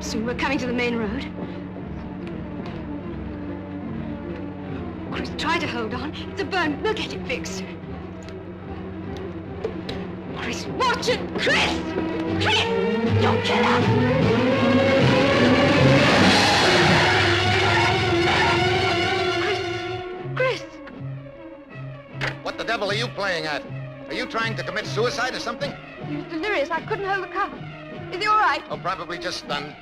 stop soon. We're coming to the main road. Chris, try to hold on. It's a burn. We'll get it fixed. Chris, watch it! Chris! Chris! Don't kill us! Chris! What the devil are you playing at? Are you trying to commit suicide or something? He was delirious. I couldn't hold the car. Is he all right? Oh, probably just stunned.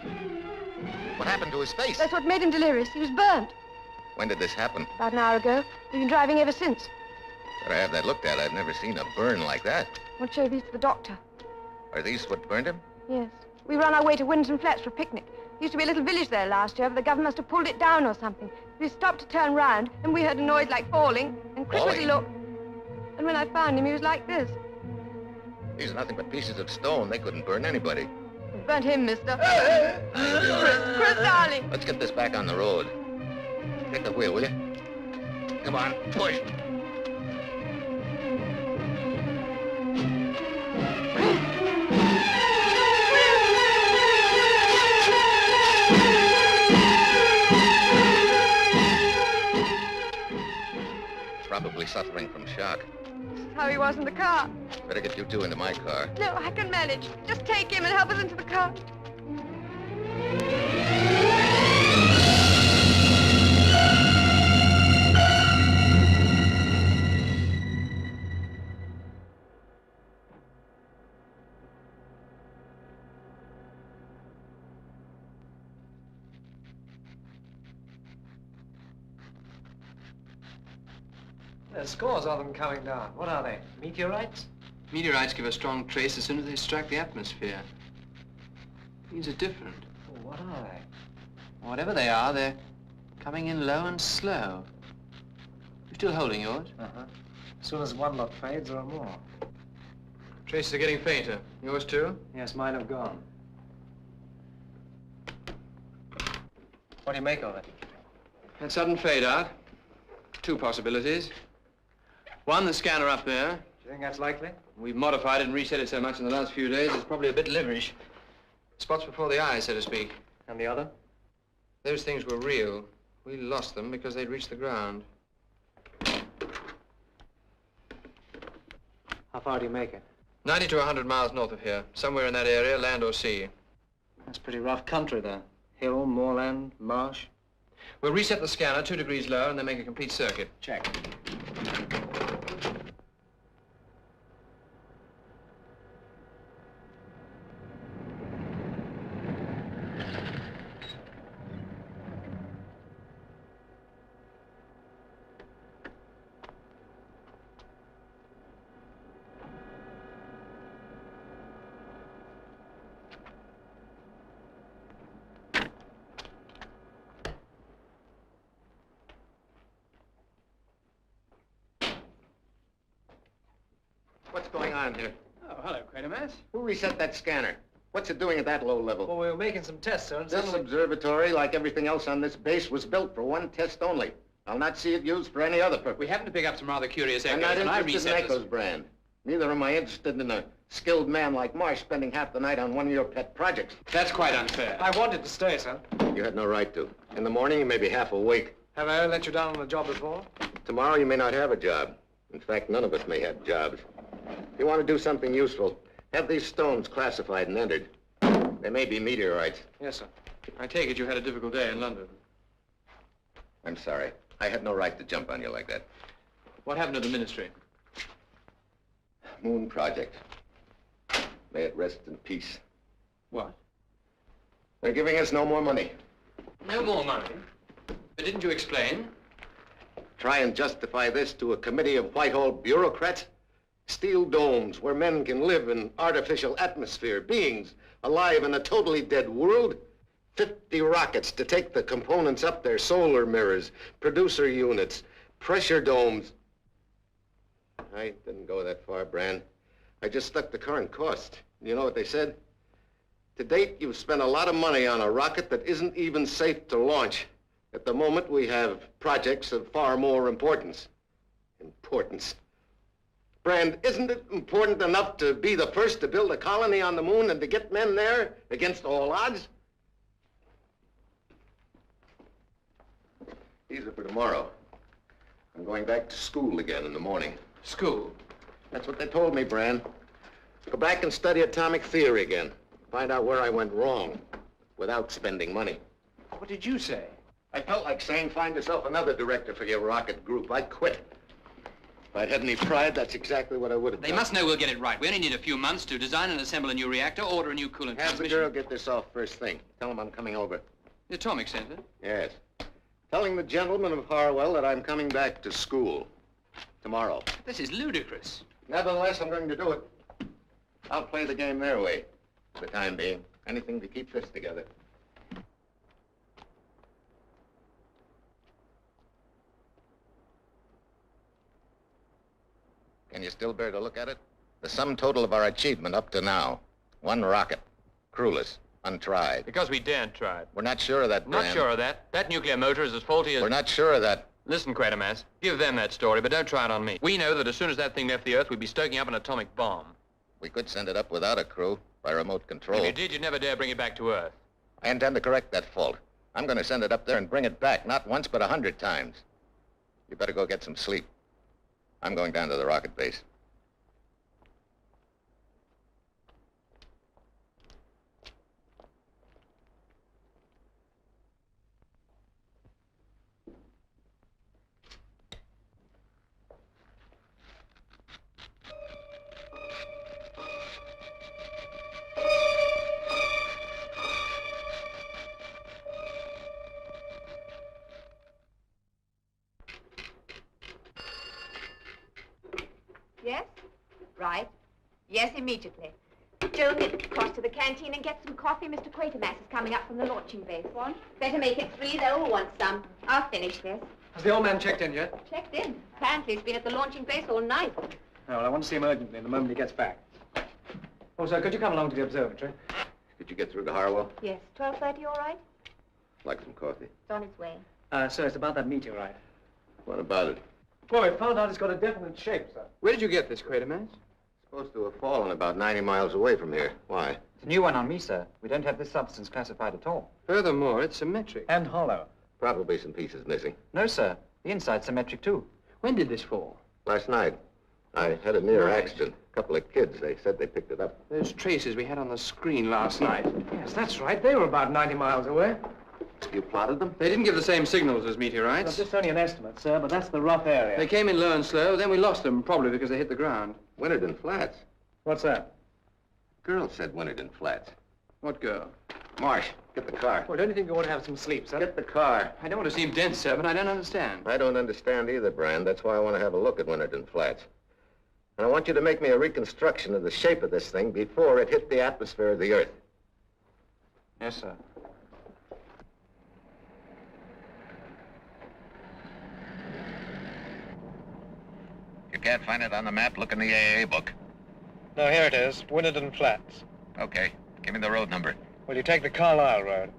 What happened to his face? That's what made him delirious. He was burnt. When did this happen? About an hour ago. We've been driving ever since. Better have that looked at. I've never seen a burn like that. We'll show these to the doctor. Are these what burned him? Yes. We were on our way to Windon Flats for a picnic. There used to be a little village there last year, but the government must have pulled it down or something. We stopped to turn round, and we heard a noise like falling, and Chris went to look. And when I found him, he was like this. These are nothing but pieces of stone. They couldn't burn anybody. It burnt him, mister. Chris, darling. Let's get this back on the road. Take the wheel, will you? Come on, push. Probably suffering from shock. This is how he was in the car. Better get you two into my car. No, I can manage. Just take him and help us into the car. There's scores of them coming down. What are they? Meteorites? Meteorites give a strong trace as soon as they strike the atmosphere. These are different. Oh, what are they? Whatever they are, they're coming in low and slow. You still holding yours? Uh-huh. As soon as one lot fades, there are more. Traces are getting fainter. Yours too? Yes, mine have gone. What do you make of it? That sudden fade out. Two possibilities. One, the scanner up there. Do you think that's likely? We've modified it and reset it so much in the last few days, it's probably a bit liverish. Spots before the eye, so to speak. And the other? Those things were real. We lost them because they'd reached the ground. How far do you make it? 90 to 100 miles north of here. Somewhere in that area, land or sea. That's pretty rough country there. Hill, moorland, marsh. We'll reset the scanner 2 degrees lower and then make a complete circuit. Check. What's going on here? Oh, hello, Quatermass. Who reset that scanner? What's it doing at that low level? Well, we were making some tests, sir, and This suddenly... observatory, like everything else on this base, was built for one test only. I'll not see it used for any other purpose. We happened to pick up some rather curious echoes, I'm not and I interested in reset Echo's brand. Neither am I interested in a skilled man like Marsh spending half the night on one of your pet projects. That's quite unfair. I wanted to stay, sir. You had no right to. In the morning, you may be half awake. Have I ever let you down on the job before? Tomorrow, you may not have a job. In fact, none of us may have jobs. If you want to do something useful, have these stones classified and entered. They may be meteorites. Yes, sir. I take it you had a difficult day in London. I'm sorry. I had no right to jump on you like that. What happened to the ministry? Moon project. May it rest in peace. What? They're giving us no more money. No more money? But didn't you explain? Try and justify this to a committee of Whitehall bureaucrats? Steel domes where men can live in artificial atmosphere, beings alive in a totally dead world? 50 rockets to take the components up there, solar mirrors, producer units, pressure domes. I didn't go that far, Brand. I just stuck the current cost. You know what they said? To date, you've spent a lot of money on a rocket that isn't even safe to launch. At the moment, we have projects of far more importance. Importance. Brand, isn't it important enough to be the first to build a colony on the moon and to get men there against all odds? These are for tomorrow. I'm going back to school again in the morning. School? That's what they told me, Bran. Go back and study atomic theory again. Find out where I went wrong without spending money. What did you say? I felt like saying, find yourself another director for your rocket group. I'd quit. If I'd had any pride, that's exactly what I would have done. They must know we'll get it right. We only need a few months to design and assemble a new reactor, order a new coolant Have the transmission. girl get this off first thing. Tell him I'm coming over. The atomic center? Yes. Telling the gentleman of Harwell that I'm coming back to school tomorrow. This is ludicrous. Nevertheless, I'm going to do it. I'll play the game their way for the time being. Anything to keep this together. Can you still bear to look at it? The sum total of our achievement up to now. One rocket. Crewless. Untried. Because we daren't try it. We're not sure of that, Not Bran. sure of that. That nuclear motor is as faulty as... We're not sure of that. Listen, Quatermass, give them that story, but don't try it on me. We know that as soon as that thing left the Earth, we'd be stoking up an atomic bomb. We could send it up without a crew, by remote control. If you did, you'd never dare bring it back to Earth. I intend to correct that fault. I'm going to send it up there and bring it back, not once, but 100 times. You better go get some sleep. I'm going down to the rocket base. Yes? Right. Yes, immediately. Joe, get across to the canteen and get some coffee. Mr. Quatermass is coming up from the launching base. One? Better make it 3. They'll all want some. I'll finish this. Has the old man checked in yet? Checked in. Apparently he's been at the launching base all night. Oh, well, I want to see him urgently the moment he gets back. Oh, sir, could you come along to the observatory? Did you get through to Harwell? Yes. 12:30, all right? Like some coffee. It's on its way. Sir, it's about that meteorite. What about it? Well, we found out it's got a definite shape, sir. Where did you get this, Quatermass? Supposed to have fallen about 90 miles away from here. Why? It's a new one on me, sir. We don't have this substance classified at all. Furthermore, it's symmetric. And hollow. Probably some pieces missing. No, sir. The inside's symmetric, too. When did this fall? Last night, I had a near Right. accident. A couple of kids, they said they picked it up. Those traces we had on the screen last night. Yes, that's right. They were about 90 miles away. You plotted them? They didn't give the same signals as Well, meteorites. this is only an estimate, sir, but that's the rough area. They came in low and slow, then we lost them, probably because they hit the ground. Windon Flats. What's that? Girl said Windon Flats. What girl? Marsh, get the car. Well, don't you think you ought to have some sleep, sir? Get the car. I don't want to seem dense, sir, but I don't understand. I don't understand either, Brand. That's why I want to have a look at Windon Flats. And I want you to make me a reconstruction of the shape of this thing before it hit the atmosphere of the Earth. Yes, sir. You can't find it on the map, look in the AA book. No, here it is, Windon Flats. Okay, give me the road number. Will you take the Carlisle Road?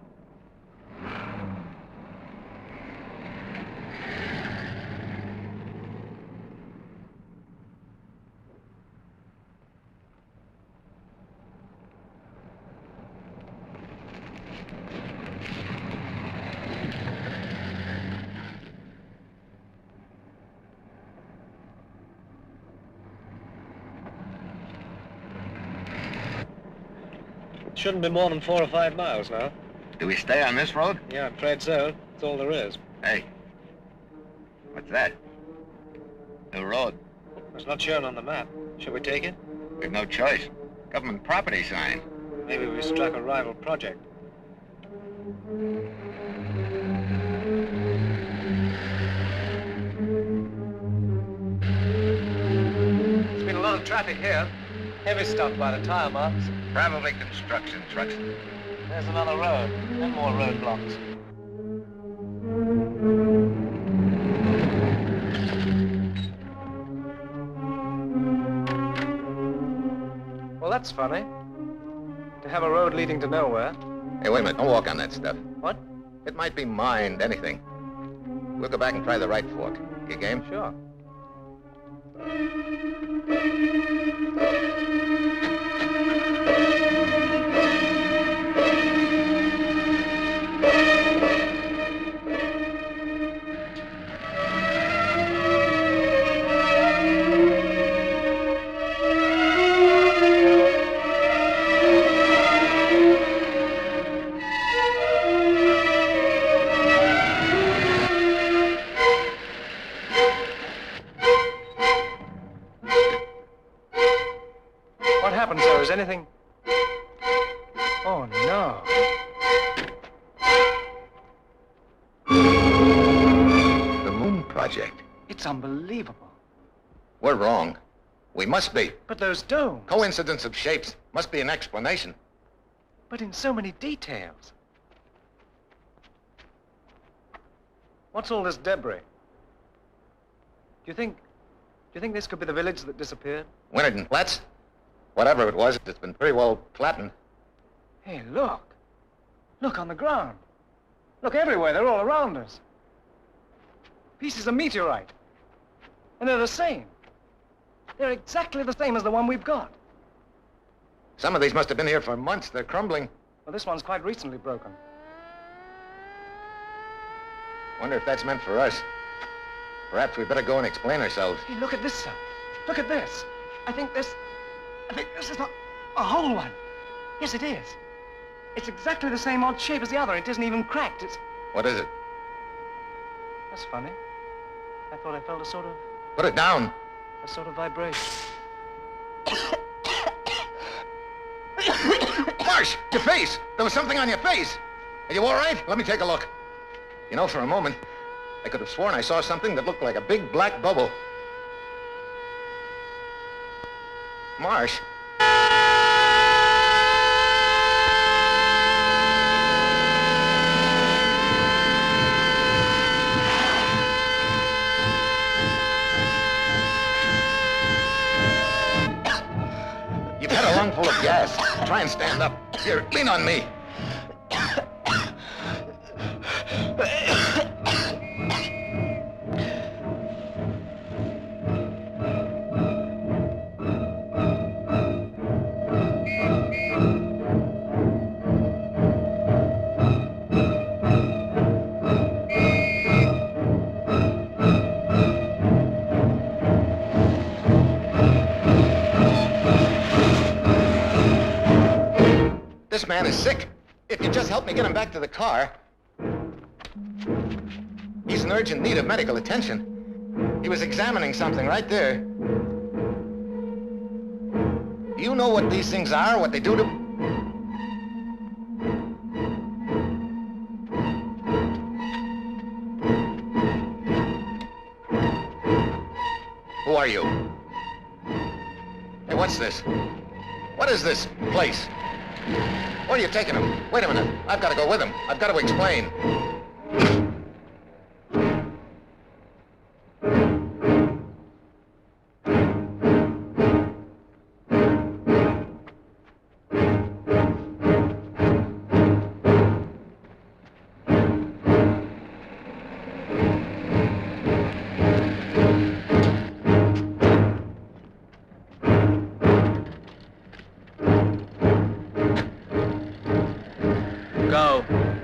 Shouldn't be more than 4 or 5 miles now. Do we stay on this road? Yeah, I'm afraid so. That's all there is. Hey, what's that? New road. It's not shown on the map. Shall we take it? We've no choice. Government property sign. Maybe we struck a rival project. There's been a lot of traffic here. Heavy stuff by the tire marks. Probably construction trucks. There's another road, and more roadblocks. Well, that's funny. To have a road leading to nowhere. Hey, wait a minute. Don't walk on that stuff. What? It might be mined, anything. We'll go back and try the right fork. You game? Sure. sir. Is anything... Oh, no. The Moon Project. It's unbelievable. We're wrong. We must be. But those domes... Coincidence of shapes must be an explanation. But in so many details. What's all this debris? Do you think this could be the village that disappeared? Windon Flats? Whatever it was, it's been pretty well flattened. Hey, look. Look on the ground. Look everywhere. They're all around us. Pieces of meteorite. And they're the same. They're exactly the same as the one we've got. Some of these must have been here for months. They're crumbling. Well, this one's quite recently broken. Wonder if that's meant for us. Perhaps we'd better go and explain ourselves. Hey, look at this, sir. Look at this. I think this is not a whole one. Yes, it is. It's exactly the same odd shape as the other. It isn't even cracked. It's... What is it? That's funny. I thought I felt a sort of Put it down. vibration. Marsh, your face. There was something on your face. Are you all right? Let me take a look. You know, for a moment, I could have sworn I saw something that looked like a big black bubble. Marsh. You've had a lungful of gas. Try and stand up. Here, lean on me. This man is sick. If you just help me get him back to the car. He's in urgent need of medical attention. He was examining something right there. Do you know what these things are, what they do to... Who are you? Hey, what's this? What is this place? Where are you taking him? Wait a minute. I've got to go with him. I've got to explain.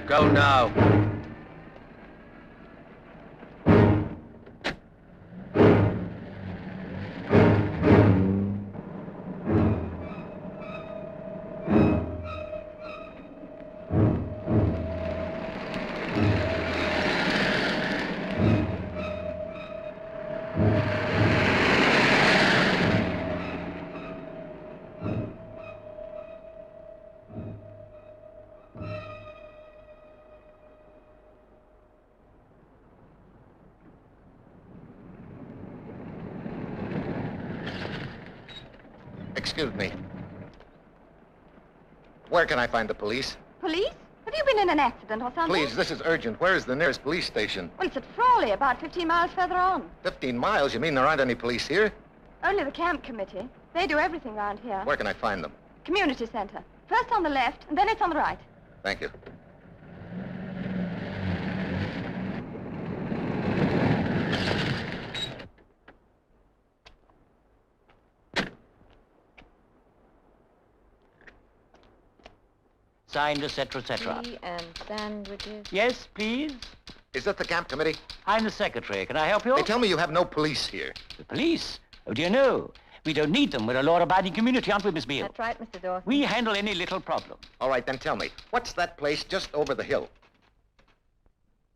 Go now. Excuse me. Where can I find the police? Police? Have you been in an accident or something? Please, this is urgent. Where is the nearest police station? Well, it's at Frawley, about 15 miles further on. 15 miles? You mean there aren't any police here? Only the camp committee. They do everything round here. Where can I find them? Community center. First on the left, and then it's on the right. Thank you. Signed, etc., etc. Tea and sandwiches. Yes, please? Is that the camp committee? I'm the secretary. Can I help you? They tell me you have no police here. The police? Oh, dear, no. We don't need them. We're a law-abiding community, aren't we, Miss Beale? That's right, Mr. Dawson. We handle any little problem. All right, then tell me, what's that place just over the hill?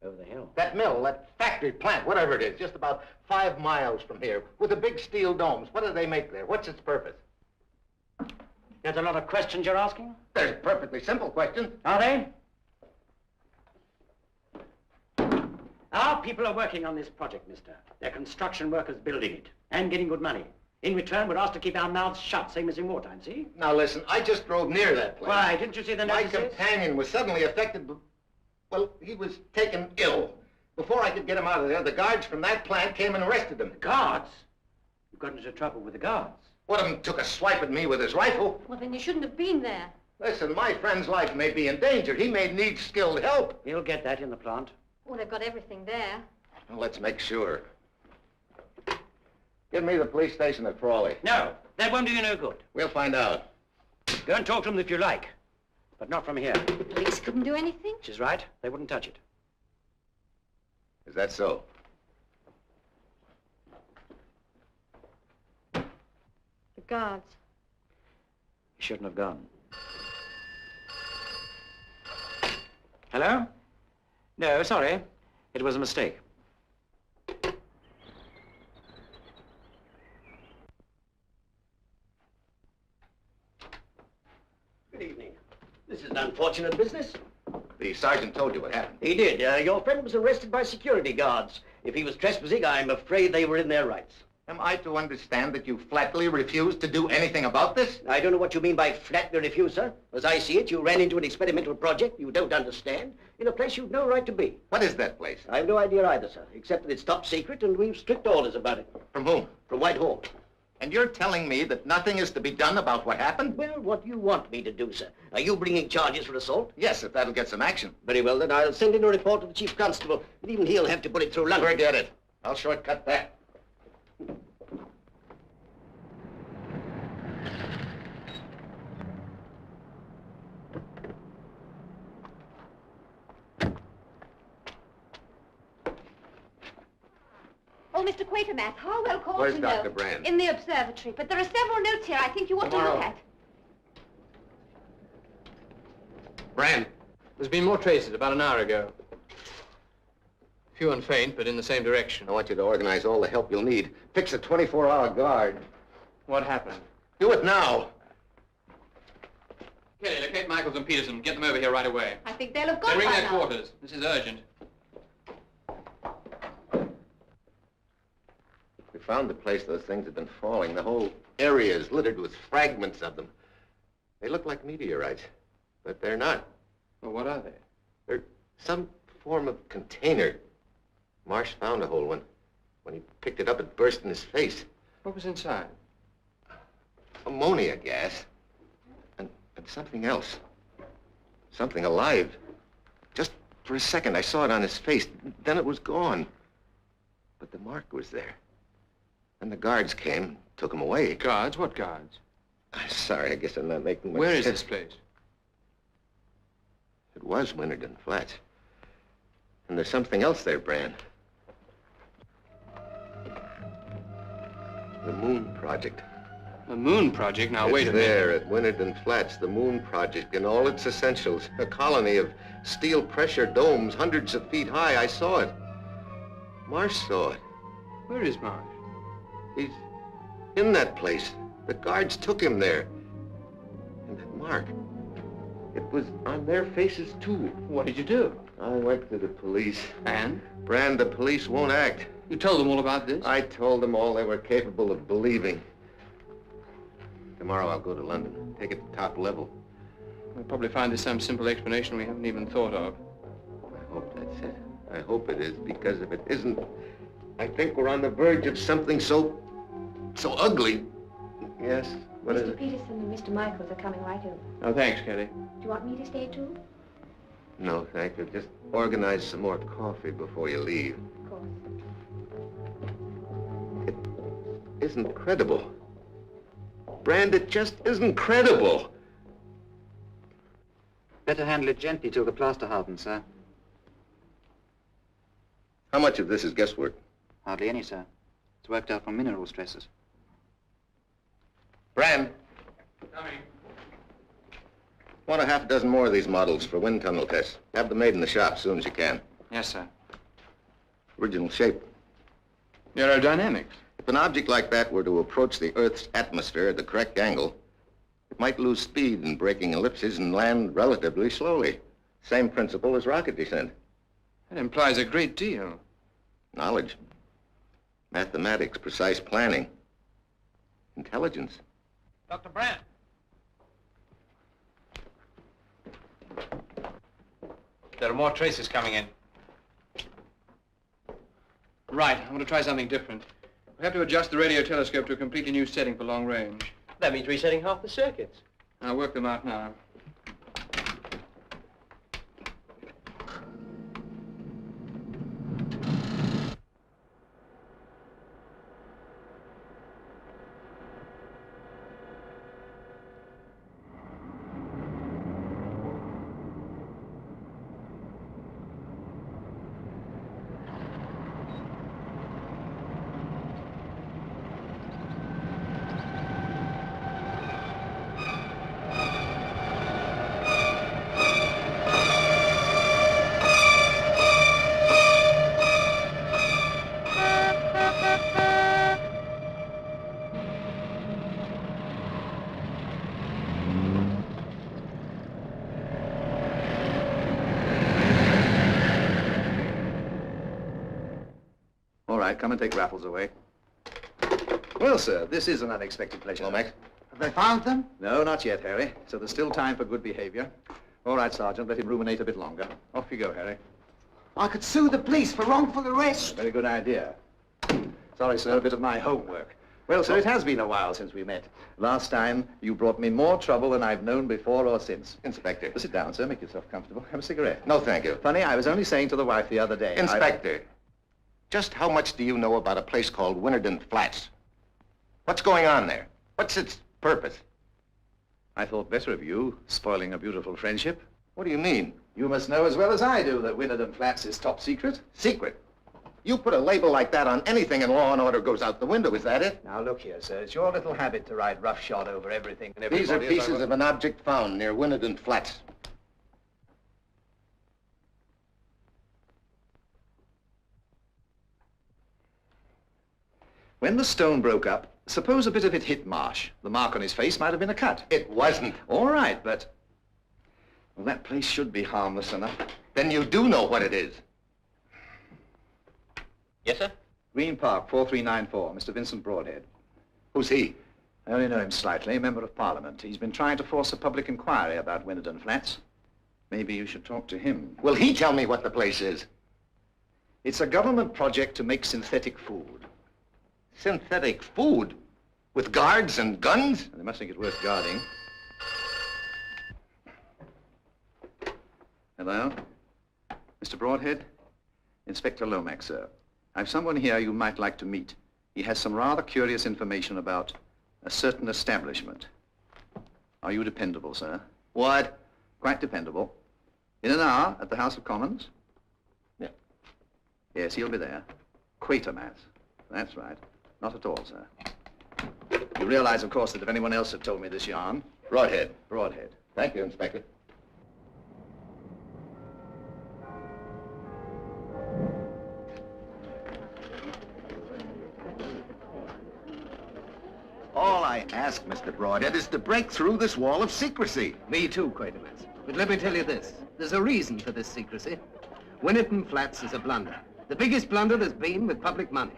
Over the hill? That mill, that factory plant, whatever it is, just about 5 miles from here, with the big steel domes. What do they make there? What's its purpose? There's a lot of questions you're asking? There's perfectly simple questions. Are they? Our people are working on this project, mister. They're construction workers building it and getting good money. In return, we're asked to keep our mouths shut, same as in wartime, see? Now listen, I just drove near that place. Why, didn't you see the My notices? companion was suddenly affected. Well, he was taken ill. Before I could get him out of there, the guards from that plant came and arrested him. The guards? You got into trouble with the guards? One of them took a swipe at me with his rifle. Well, then you shouldn't have been there. Listen, my friend's life may be in danger. He may need skilled help. He'll get that in the plant. Well, they've got everything there. Well, let's make sure. Give me the police station at Crawley. No, that won't do you no good. We'll find out. Go and talk to them if you like, but not from here. The police couldn't do anything? She's right. They wouldn't touch it. Is that so? The guards. You shouldn't have gone. Hello? No, sorry. It was a mistake. Good evening. This is an unfortunate business. The sergeant told you what happened. He did. Your friend was arrested by security guards. If he was trespassing, I'm afraid they were in their rights. Am I to understand that you flatly refused to do anything about this? I don't know what you mean by flatly refuse, sir. As I see it, you ran into an experimental project you don't understand in a place you've no right to be. What is that place? I have no idea either, sir, except that it's top secret and we've strict orders about it. From whom? From Whitehall. And you're telling me that nothing is to be done about what happened? Well, what do you want me to do, sir? Are you bringing charges for assault? Yes, if that'll get some action. Very well, then I'll send in a report to the chief constable, and even he'll have to put it through Lunar. Forget it. I'll shortcut that. Oh, Mr. Quatermass, Harwell called Where's to know. Dr. Brand? In the observatory, but there are several notes here I think you ought to look at. Brand, there's been more traces about an hour ago. Few and faint, but in the same direction. I want you to organize all the help you'll need. Fix a 24-hour guard. What happened? Do it now. Kelly, locate Michaels and Peterson. Get them over here right away. I think they'll have Then gone ring by their now. quarters. This is urgent. We found the place those things had been falling. The whole area is littered with fragments of them. They look like meteorites, but they're not. Well, what are they? They're some form of container. Marsh found a whole one. When he picked it up, it burst in his face. What was inside? Ammonia gas. And something else. Something alive. Just for a second, I saw it on his face. Then it was gone. But the mark was there. And the guards came, took him away. Guards? What guards? I'm sorry, I guess I'm not making much Where is sense. this place? It was Windon Flats. And there's something else there, Brand. The Moon Project. The Moon Project? Now, It's wait a minute. there at Windon Flats, the Moon Project in all its essentials. A colony of steel pressure domes hundreds of feet high. I saw it. Marsh saw it. Where is Marsh? He's in that place. The guards took him there. And that mark, it was on their faces, too. What did you do? I went to the police. And? Brand, the police won't act. You told them all about this? I told them all they were capable of believing. Tomorrow I'll go to London, take it to top level. We'll probably find there's some simple explanation we haven't even thought of. I hope that's it. I hope it is, because if it isn't, I think we're on the verge of something so ugly. Yes, what is Mr. it? Peterson and Mr. Michaels are coming right over. Oh, thanks, Kelly. Do you want me to stay too? No, thank you. Just organize some more coffee before you leave. Of course. It isn't credible. Brand, it just isn't credible. Better handle it gently till the plaster hardens, sir. How much of this is guesswork? Hardly any, sir. It's worked out from mineral stresses. Brand, Coming. want a half dozen more of these models for wind tunnel tests. Have them made in the shop as soon as you can. Yes, sir. Original shape. Aerodynamics. If an object like that were to approach the Earth's atmosphere at the correct angle, it might lose speed in braking ellipses and land relatively slowly. Same principle as rocket descent. That implies a great deal. Knowledge. Mathematics, precise planning. Intelligence. Dr. Brandt. There are more traces coming in. Right, I want to try something different. We have to adjust the radio telescope to a completely new setting for long range. That means resetting half the circuits. I'll work them out now. Come and take Raffles away. Well, sir, this is an unexpected pleasure. Lomax? Have they found them? No, not yet, Harry. So there's still time for good behavior. All right, Sergeant, let him ruminate a bit longer. Off you go, Harry. I could sue the police for wrongful arrest. Very good idea. Sorry, sir, a bit of my homework. Well, sir, it has been a while since we met. Last time, you brought me more trouble than I've known before or since. Inspector. Sit down, sir. Make yourself comfortable. Have a cigarette. No, thank you. Funny, I was only saying to the wife the other day... Inspector, just how much do you know about a place called Windon Flats? What's going on there? What's its purpose? I thought better of you, spoiling a beautiful friendship. What do you mean? You must know as well as I do that Windon Flats is top secret. Secret? You put a label like that on anything and law and order goes out the window, is that it? Now, look here, sir. It's your little habit to ride roughshod over everything and everybody. These are pieces of an object found near Windon Flats. When the stone broke up, suppose a bit of it hit Marsh. The mark on his face might have been a cut. It wasn't. All right, but... Well, that place should be harmless enough. Then you do know what it is. Yes, sir? Green Park, 4394, Mr. Vincent Broadhead. Who's he? I only know him slightly, Member of Parliament. He's been trying to force a public inquiry about Windon Flats. Maybe you should talk to him. Will he tell me what the place is? It's a government project to make synthetic food. Synthetic food? With guards and guns? They must think it worth guarding. Hello? Mr. Broadhead? Inspector Lomax, sir. I've someone here you might like to meet. He has some rather curious information about a certain establishment. Are you dependable, sir? What? Quite dependable. In an hour at the House of Commons? Yeah. Yes, he'll be there. Quatermass. That's right. Not at all, sir. You realize, of course, that if anyone else had told me this yarn... Broadhead. Broadhead. Thank you, Inspector. All I ask, Mr. Broadhead, is to break through this wall of secrecy. Me too, Quatermas. But let me tell you this. There's a reason for this secrecy. Windon Flats is a blunder. The biggest blunder there's been with public money.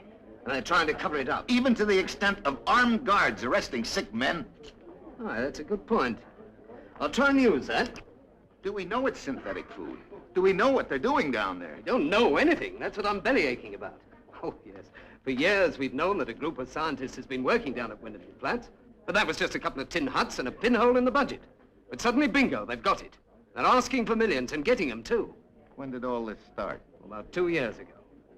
And they're trying to cover it up. Even to the extent of armed guards arresting sick men. Oh, that's a good point. I'll try and use that. Do we know it's synthetic food? Do we know what they're doing down there? We don't know anything. That's what I'm bellyaching about. Oh, yes. For years, we've known that a group of scientists has been working down at Windon Flats. But that was just a couple of tin huts and a pinhole in the budget. But suddenly, bingo, they've got it. They're asking for millions and getting them, too. When did all this start? About 2 years ago.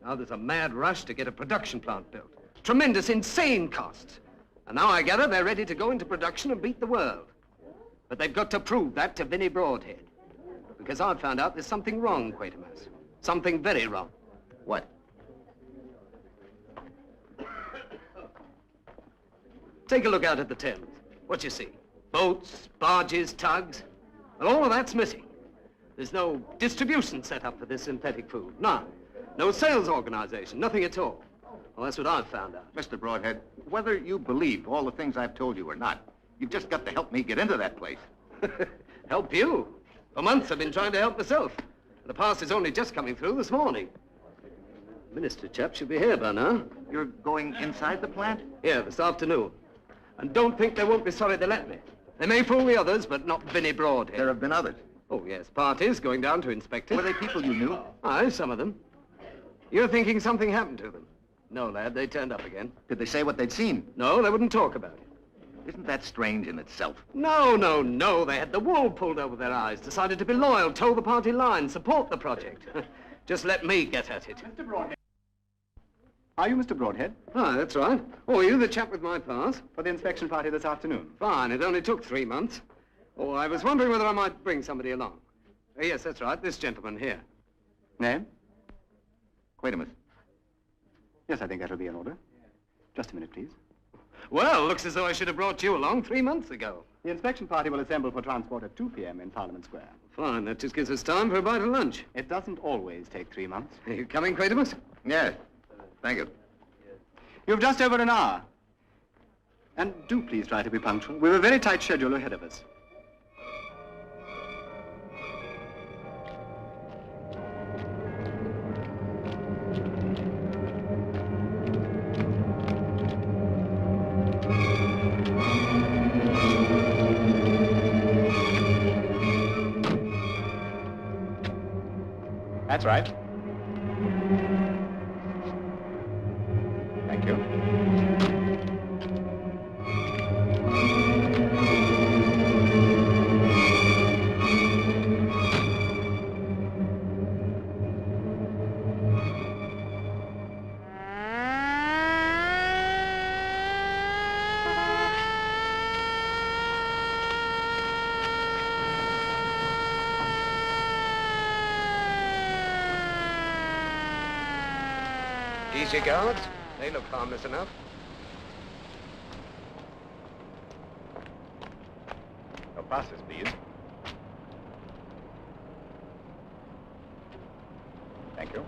Now there's a mad rush to get a production plant built. Tremendous, insane costs. And now I gather they're ready to go into production and beat the world. But they've got to prove that to Vinnie Broadhead. Because I've found out there's something wrong, Quatermas. Something very wrong. What? Take a look out at the Thames. What you see? Boats, barges, tugs. Well, all of that's missing. There's no distribution set up for this synthetic food. None. No sales organization, nothing at all. Well, that's what I've found out. Mr. Broadhead, whether you believe all the things I've told you or not, You've just got to help me get into that place. Help you? For months I've been trying to help myself. The pass is only just coming through this morning. The minister chap should be here by now. You're going inside the plant? Yeah, this afternoon. And don't think they won't be sorry they let me. They may fool the others, but not Vinnie Broadhead. There have been others. Oh, yes, parties going down to inspect it. Were they people you knew? Aye, some of them. You're thinking something happened to them? No, lad, they turned up again. Did they say what they'd seen? No, they wouldn't talk about it. Isn't that strange in itself? No, no, no. They had the wool pulled over their eyes, decided to be loyal, toe the party line, support the project. Just let me get at it. Mr. Broadhead. Are you Mr. Broadhead? Ah, that's right. Oh, are you the chap with my pass? For the inspection party this afternoon. Fine. It only took 3 months. Oh, I was wondering whether I might bring somebody along. Yes, that's right. This gentleman here. Name? Quatermas. Yes, I think that'll be in order. Just a minute, please. Well, looks as though I should have brought you along 3 months ago. The inspection party will assemble for transport at 2 p.m. in Parliament Square. Fine. That just gives us time for a bite of lunch. It doesn't always take 3 months. Are you coming, Quatermas? Yes. Thank you. You've just over an hour. And do please try to be punctual. We've a very tight schedule ahead of us. That's right. Thank you. Easy, guards. They look harmless enough. Your passes, please. Thank you.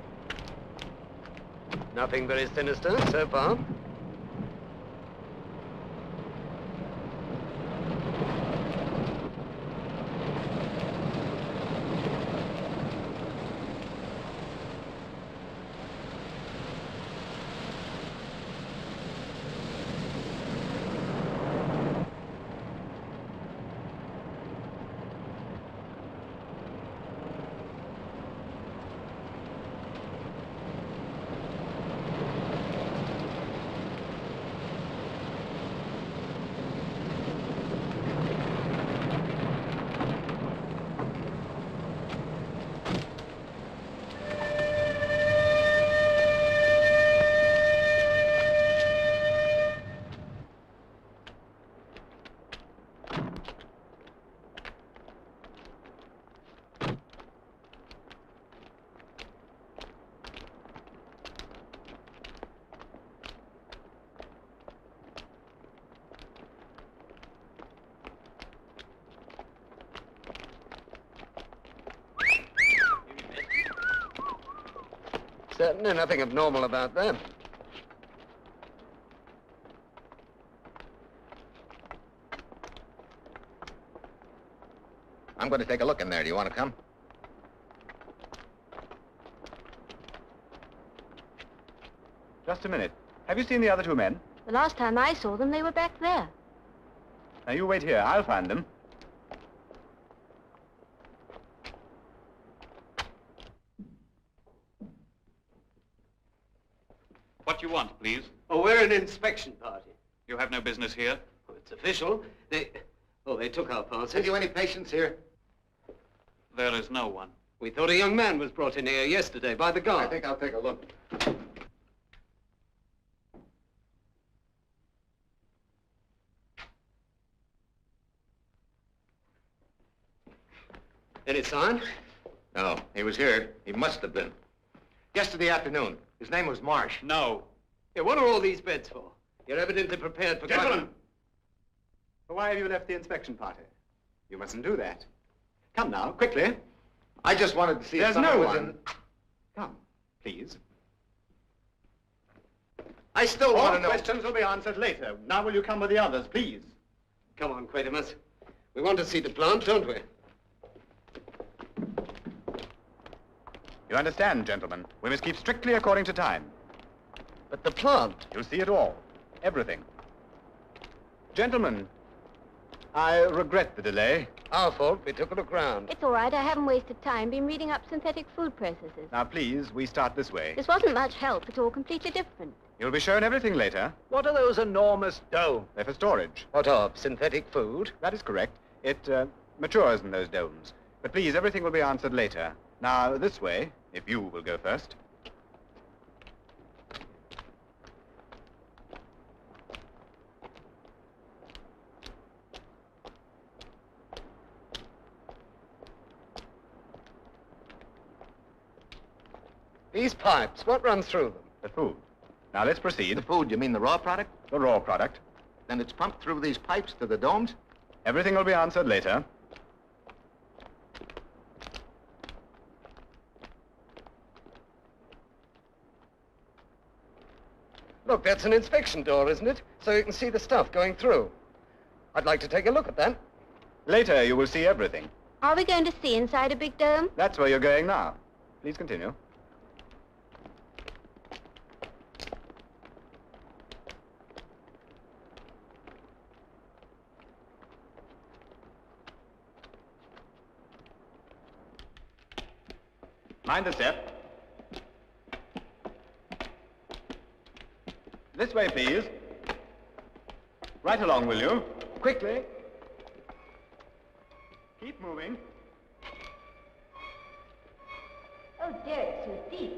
Nothing very sinister so far. Certainly nothing abnormal about them. I'm going to take a look in there. Do you want to come? Just a minute. Have you seen the other 2 men? The last time I saw them, they were back there. Now, you wait here. I'll find them. What do you want, please? Oh, we're an inspection party. You have no business here. Oh, it's official. They took our passes. Have you any patients here? There is no one. We thought a young man was brought in here yesterday by the guard. I think I'll take a look. Any sign? No, he was here. He must have been. Yesterday afternoon. His name was Marsh. No. Yeah, what are all these beds for? You're evidently prepared for... Gentlemen! Why have you left the inspection party? You mustn't do that. Come now, quickly. I just wanted to see if There's someone no was one. in... Come, please. I still All want to know... questions will be answered later. Now will you come with the others, please? Come on, Quatermas. We want to see the plant, don't we? You understand, gentlemen. We must keep strictly according to time. But the plant? You'll see it all. Everything. Gentlemen, I regret the delay. Our fault. We took a look round. It's all right. I haven't wasted time. Been reading up synthetic food processes. Now, please, we start this way. This wasn't much help. It's all completely different. You'll be shown everything later. What are those enormous domes? They're for storage. What of? Synthetic food? That is correct. It matures in those domes. But please, everything will be answered later. Now, this way, if you will go first. These pipes, what runs through them? The food. Now, let's proceed. The food, you mean the raw product? The raw product. Then it's pumped through these pipes to the domes? Everything will be answered later. Look, that's an inspection door, isn't it? So you can see the stuff going through. I'd like to take a look at that. Later, you will see everything. Are we going to see inside a big dome? That's where you're going now. Please continue. Mind the step. This way, please. Right along, will you? Quickly. Keep moving. Oh, dear, it's too deep.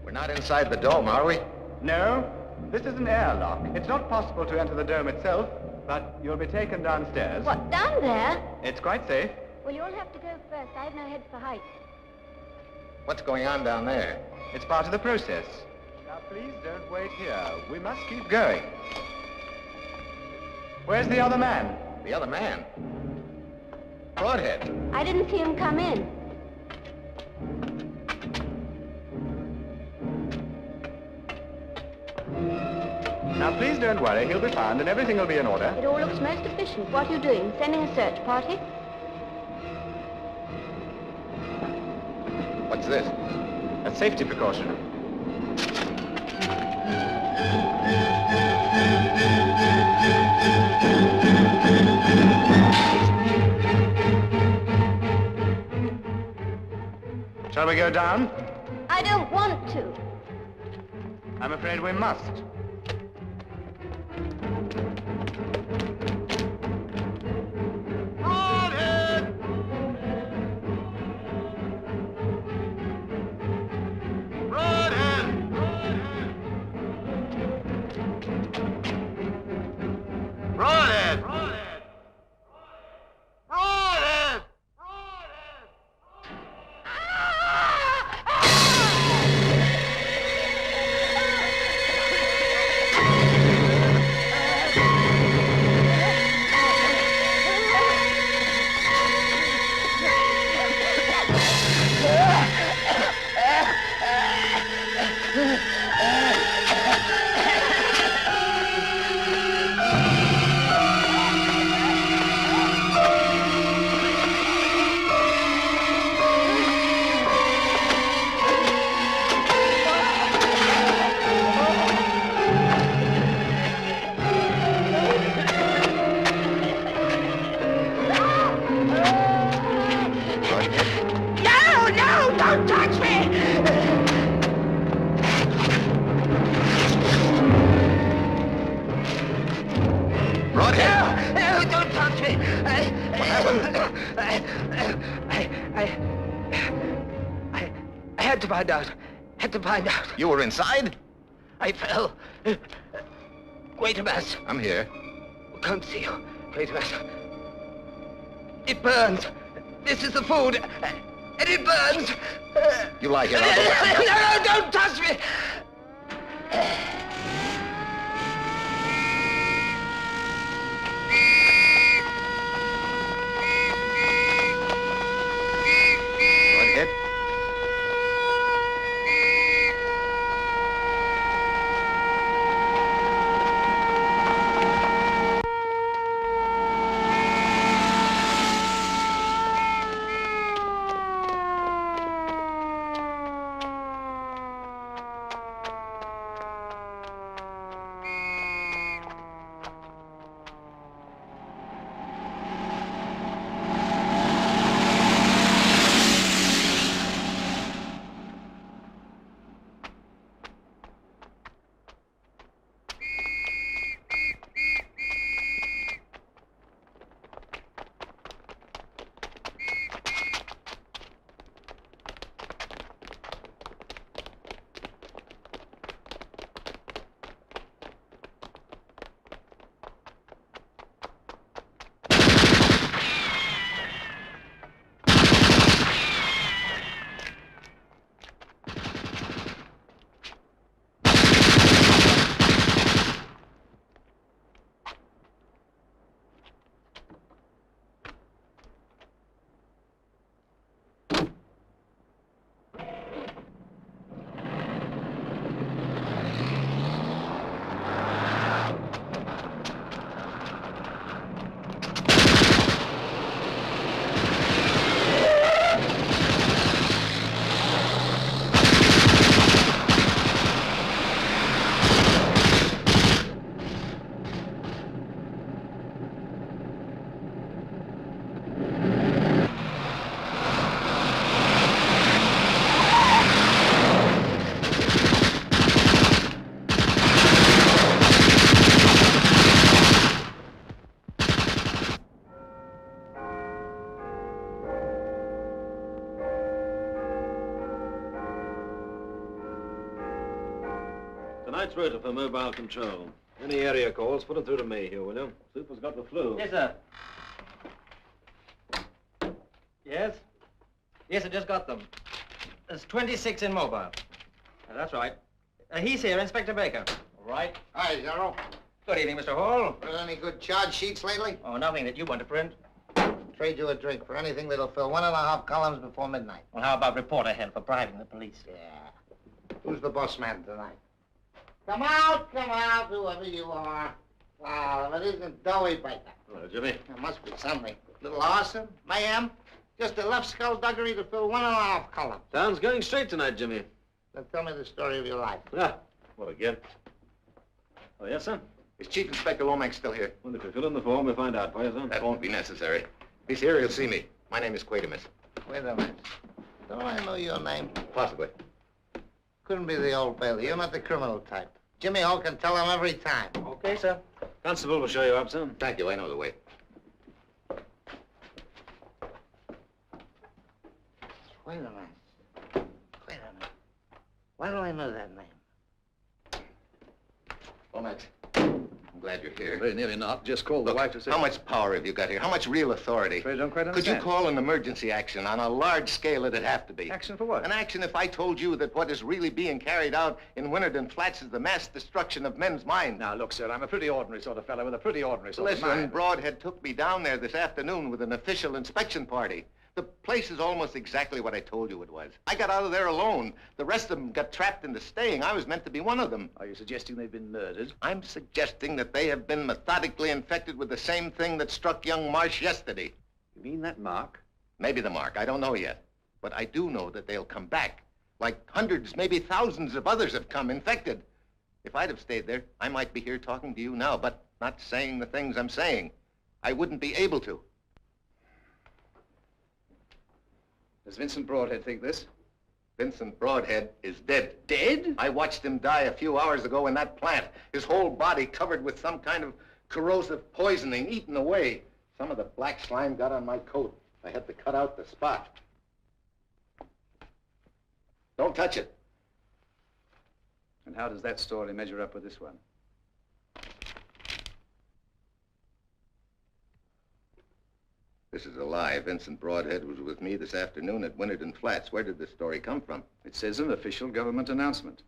We're not inside the dome, are we? No. This is an airlock. It's not possible to enter the dome itself, but you'll be taken downstairs. What, down there? It's quite safe. Well, you'll have to go first. I have no head for heights. What's going on down there? It's part of the process. Now, please don't wait here. We must keep going. Where's the other man? The other man? Broadhead. I didn't see him come in. Now, please don't worry. He'll be found and everything will be in order. It all looks most efficient. What are you doing? Sending a search party? What's this? A safety precaution. Shall we go down? I don't want to. I'm afraid we must. Had to find out. You were inside? I fell. Quatermass. I'm here. Can't see you. Quatermass. It burns. This is the food. And it burns. You lie here. I'll No, don't touch me. Broadhead. Tonight's rota for mobile control. Any area calls, put them through to me here, will you? Super's got the flu. Yes, sir. Yes? Yes, I just got them. There's 26 in mobile. That's right. He's here, Inspector Baker. All right. Hi, General. Good evening, Mr. Hall. Any good charge sheets lately? Oh, nothing that you want to print. Trade you a drink for anything that'll fill 1.5 columns before midnight. Well, how about reporter hell for bribing the police? Yeah. Who's the boss man tonight? Come out, whoever you are. Wow, if it isn't Doughy Baker. Hello, Jimmy. There must be something. Little arson, mayhem, just a left skullduggery to fill 1.5 columns. Town's going straight tonight, Jimmy. Then tell me the story of your life. Ah, what again? Oh, yes, sir? Is Chief Inspector Lomax still here? Well, if you fill in the form, we'll find out for you, sir. That won't be necessary. If he's here, he'll see me. My name is Quatermass. Quatermass. Don't I know your name? Possibly. Couldn't be the Old Bailey. You're not the criminal type. Jimmy Hall can tell him every time. Okay, sir. Constable will show you up, sir. Thank you. I know the way. Quatermass. Quatermass. Why do I know that name? Lomax. I'm glad you're here. Very nearly not. Just called the wife to say... How much power have you got here? How much real authority? I don't quite Could understand. you call an emergency action on a large scale? It'd have to be. Action for what? An action if I told you that what is really being carried out in Windon Flats is the mass destruction of men's minds. Now, look, sir, I'm a pretty ordinary sort of fellow with a pretty ordinary sort of Listen, mind. Broadhead took me down there this afternoon with an official inspection party. The place is almost exactly what I told you it was. I got out of there alone. The rest of them got trapped into staying. I was meant to be one of them. Are you suggesting they've been murdered? I'm suggesting that they have been methodically infected with the same thing that struck young Marsh yesterday. You mean that mark? Maybe the mark. I don't know yet. But I do know that they'll come back. Like hundreds, maybe thousands of others have come infected. If I'd have stayed there, I might be here talking to you now, but not saying the things I'm saying. I wouldn't be able to. Does Vincent Broadhead think this? Vincent Broadhead is dead. Dead? I watched him die a few hours ago in that plant. His whole body covered with some kind of corrosive poisoning, eaten away. Some of the black slime got on my coat. I had to cut out the spot. Don't touch it. And how does that story measure up with this one? This is a lie. Vincent Broadhead was with me this afternoon at Windon Flats. Where did this story come from? It says an official government announcement.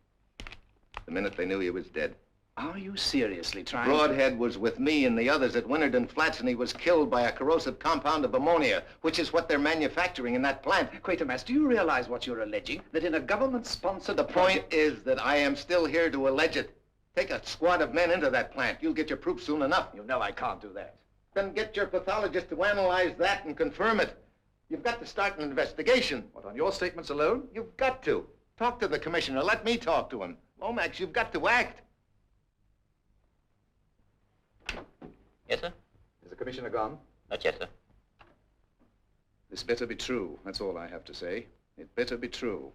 The minute they knew he was dead. Are you seriously trying Broadhead was with me and the others at Windon Flats, and he was killed by a corrosive compound of ammonia, which is what they're manufacturing in that plant. Quatermass, do you realize what you're alleging? That in a government-sponsored... The point is that I am still here to allege it. Take a squad of men into that plant. You'll get your proof soon enough. You know I can't do that. Then get your pathologist to analyze that and confirm it. You've got to start an investigation. What, on your statements alone? You've got to. Talk to the commissioner. Let me talk to him. Lomax, you've got to act. Yes, sir? Is the commissioner gone? Not yet, sir. This better be true. That's all I have to say. It better be true.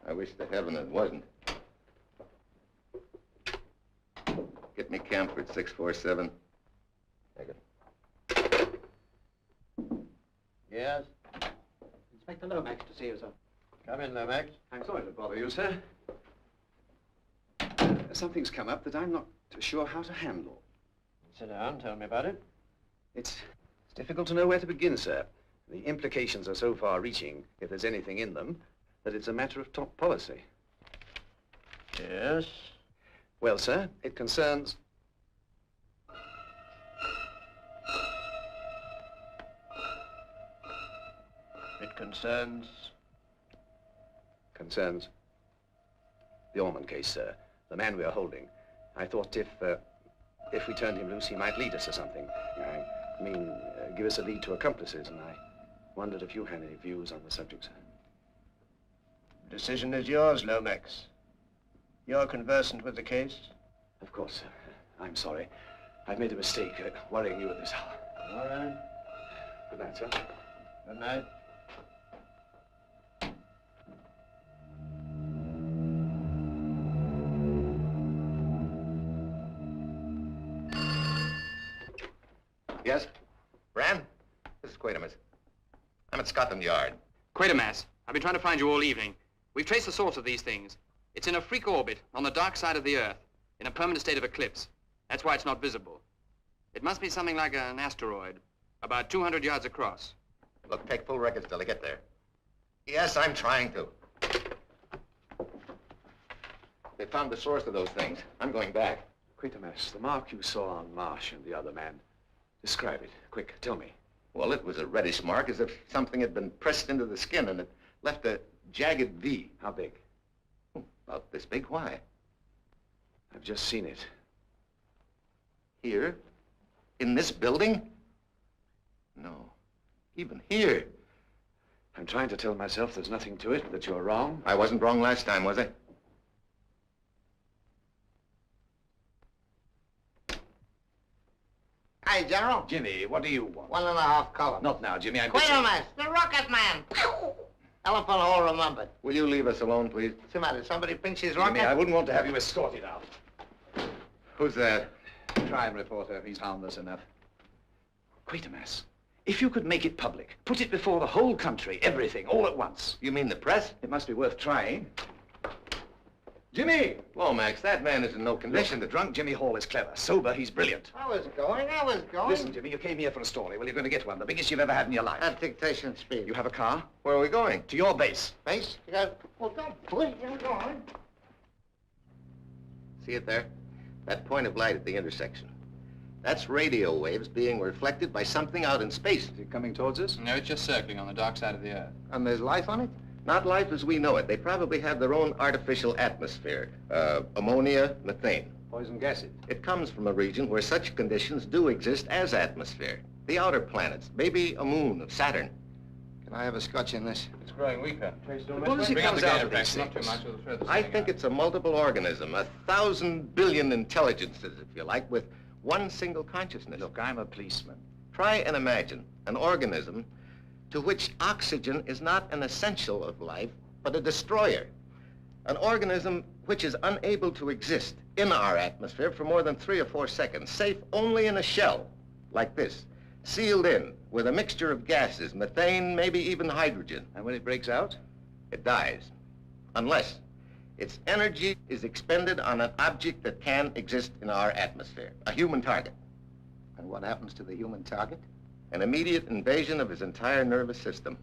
I wish to heaven it wasn't. Get me Camford 647. Take it. Yes? Inspector Lomax to see you, sir. Come in, Lomax. I'm sorry to bother you, sir. Something's come up that I'm not sure how to handle. Sit down, tell me about it. It's difficult to know where to begin, sir. The implications are so far-reaching, if there's anything in them, that it's a matter of top policy. Yes? Well, sir, it concerns... It concerns... Concerns the Ormond case, sir. The man we are holding. I thought if we turned him loose, he might lead us to something. I mean, give us a lead to accomplices, and I wondered if you had any views on the subject, sir. The decision is yours, Lomax. You're conversant with the case? Of course, sir. I'm sorry. I've made a mistake, worrying you at this hour. All right. Good night, sir. Good night. Yes? Bran? This is Quatermas. I'm at Scotland Yard. Quatermass, I've been trying to find you all evening. We've traced the source of these things. It's in a freak orbit on the dark side of the Earth, in a permanent state of eclipse. That's why it's not visible. It must be something like an asteroid, about 200 yards across. Look, take full records till I get there. Yes, I'm trying to. They found the source of those things. I'm going back. Quatermass, the mark you saw on Marsh and the other man. Describe it. Quick, tell me. Well, it was a reddish mark, as if something had been pressed into the skin, and it left a jagged V. How big? About this big. Why? I've just seen it. Here? In this building? No. Even here. I'm trying to tell myself there's nothing to it, that you're wrong. I wasn't wrong last time, was I? Hi, General. Jimmy, what do you want? 1.5 columns. Not now, Jimmy. I'm busy. Quatermass, the rocket man. Elephant hole remembered. Will you leave us alone, please? What's the matter? Somebody pinch his rocket? Jimmy, I wouldn't want to have you escorted out. Who's that? Crime reporter. He's harmless enough. Quatermass, if you could make it public, put it before the whole country, everything, all at once. You mean the press? It must be worth trying. Jimmy! Lomax, that man is in no condition The drunk Jimmy Hall is clever. Sober, he's brilliant. I was going. Listen, Jimmy, you came here for a story. Well, you're going to get one, the biggest you've ever had in your life. At dictation speed. You have a car? Where are we going? To your base. Base? You got... Well, don't push. I'm going. See it there? That point of light at the intersection. That's radio waves being reflected by something out in space. Is it coming towards us? No, it's just circling on the dark side of the Earth. And there's life on it? Not life as we know it. They probably have their own artificial atmosphere. Ammonia, methane. Poison gases. It comes from a region where such conditions do exist as atmosphere. The outer planets, maybe a moon of Saturn. Can I have a scotch in this? It's growing weaker. What does it Bring out comes the out gator of pack, these not too things? much, or the thread is I sticking think out. it's a multiple organism, 1,000 billion intelligences, if you like, with one single consciousness. Look, I'm a policeman. Try and imagine an organism to which oxygen is not an essential of life, but a destroyer. An organism which is unable to exist in our atmosphere for more than 3 or 4 seconds, safe only in a shell like this, sealed in with a mixture of gases, methane, maybe even hydrogen. And when it breaks out? It dies, unless its energy is expended on an object that can exist in our atmosphere, a human target. And what happens to the human target? An immediate invasion of his entire nervous system.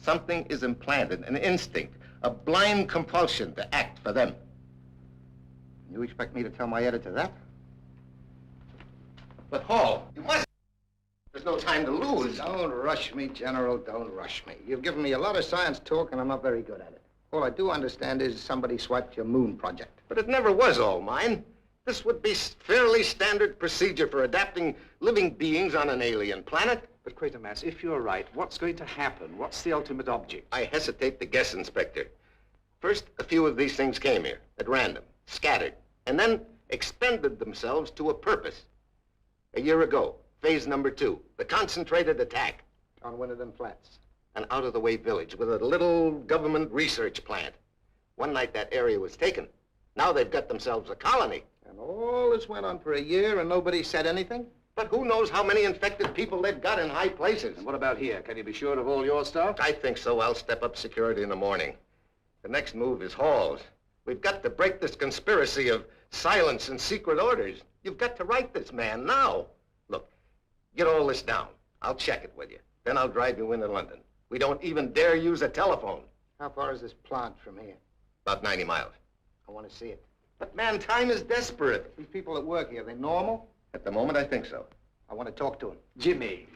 Something is implanted, an instinct, a blind compulsion to act for them. You expect me to tell my editor that? But Hall, you must... There's no time to lose. Don't rush me, General. Don't rush me. You've given me a lot of science talk, and I'm not very good at it. All I do understand is somebody swiped your moon project. But it never was all mine. This would be fairly standard procedure for adapting living beings on an alien planet. But Quatermass, if you're right, what's going to happen? What's the ultimate object? I hesitate to guess, Inspector. First, a few of these things came here, at random, scattered, and then expended themselves to a purpose. A year ago, phase number 2, the concentrated attack. On Windon Flats. An out-of-the-way village with a little government research plant. One night that area was taken. Now they've got themselves a colony. And all this went on for a year and nobody said anything? But who knows how many infected people they've got in high places? And what about here? Can you be sure of all your stuff? I think so. I'll step up security in the morning. The next move is Hall's. We've got to break this conspiracy of silence and secret orders. You've got to write this man now. Look, get all this down. I'll check it with you. Then I'll drive you into London. We don't even dare use a telephone. How far is this plant from here? About 90 miles. I want to see it. But man, time is desperate. These people that work here, they normal? At the moment, I think so. I want to talk to them. Jimmy.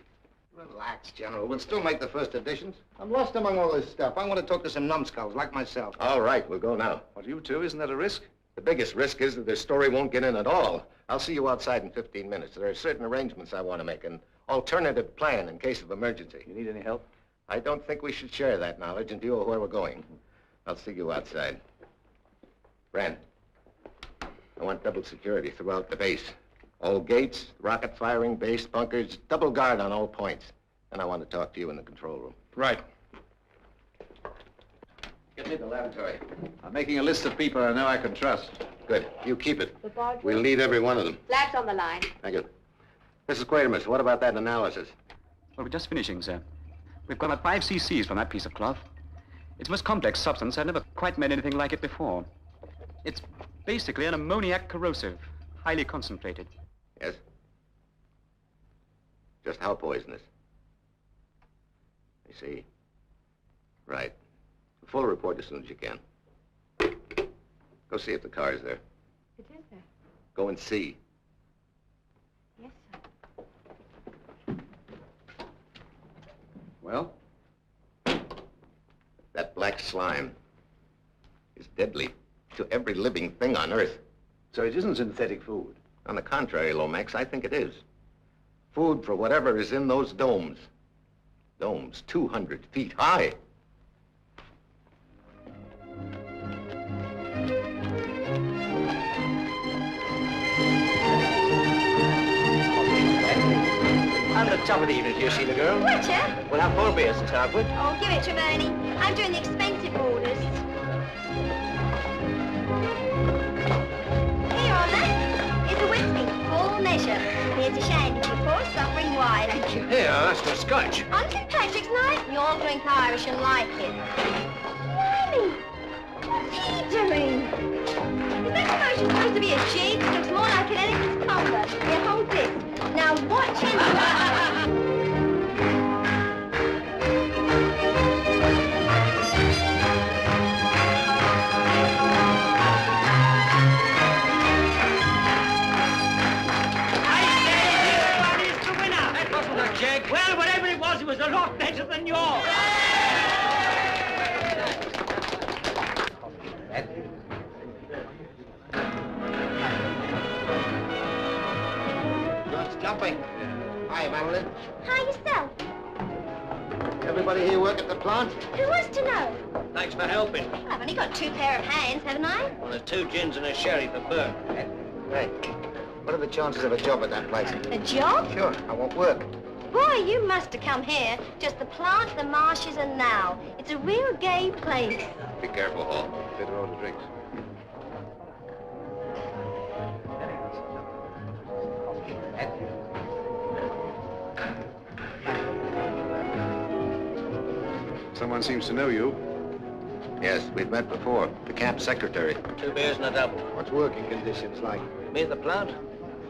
Relax, General. We'll still make the first editions. I'm lost among all this stuff. I want to talk to some numbskulls like myself. All right, we'll go now. What, you two? Isn't that a risk? The biggest risk is that this story won't get in at all. I'll see you outside in 15 minutes. There are certain arrangements I want to make, an alternative plan in case of emergency. You need any help? I don't think we should share that knowledge until you know where we're going. I'll see you outside. Brand, I want double security throughout the base. All gates, rocket firing, base, bunkers, double guard on all points. And I want to talk to you in the control room. Right. Get me the laboratory. I'm making a list of people I know I can trust. Good. You keep it. Laboratory? We'll need every one of them. Lab's on the line. Thank you. Mrs. Quatermas, what about that analysis? Well, we're just finishing, sir. We've got about 5 cc's from that piece of cloth. It's the most complex substance. I've never quite made anything like it before. It's basically an ammoniac corrosive, highly concentrated. Yes? Just how poisonous? I see. Right. A full report as soon as you can. Go see if the car is there. It is there. Go and see. Yes, sir. Well? That black slime is deadly to every living thing on Earth. So it isn't synthetic food? On the contrary, Lomax, I think it is. Food for whatever is in those domes. Domes 200 feet high. I'm the top of the unit here, Sheila girl. Roger. We'll have 4 beers to start with. Oh, give it to Bernie. I'm doing the expensive orders. Here, on that is a whiskey, full measure. Here's a shandy before suffering wine. Thank you. Here, that's for scotch. On St. Patrick's night, you'll drink Irish and like it. Blimey! What's he doing? Is that potion supposed to be a jig? It looks more like an elephant's cumber. Here, hold this. Now watch him. Well, whatever it was a lot better than yours. John's jumping. Hi, Madeline. Hi, yourself. Everybody here work at the plant? Who wants to know? Thanks for helping. Well, I've only got 2 pair of hands, haven't I? Well, there's 2 gins and a sherry for Bert. Hey, what are the chances of a job at that place? A job? Sure, I won't work. Boy, you must have come here. Just the plant, the marshes, and now. It's a real gay place. Be careful, Hall. Better order drinks. Someone seems to know you. Yes, we've met before. The camp secretary. 2 beers and a double. What's working conditions like? Me at the plant?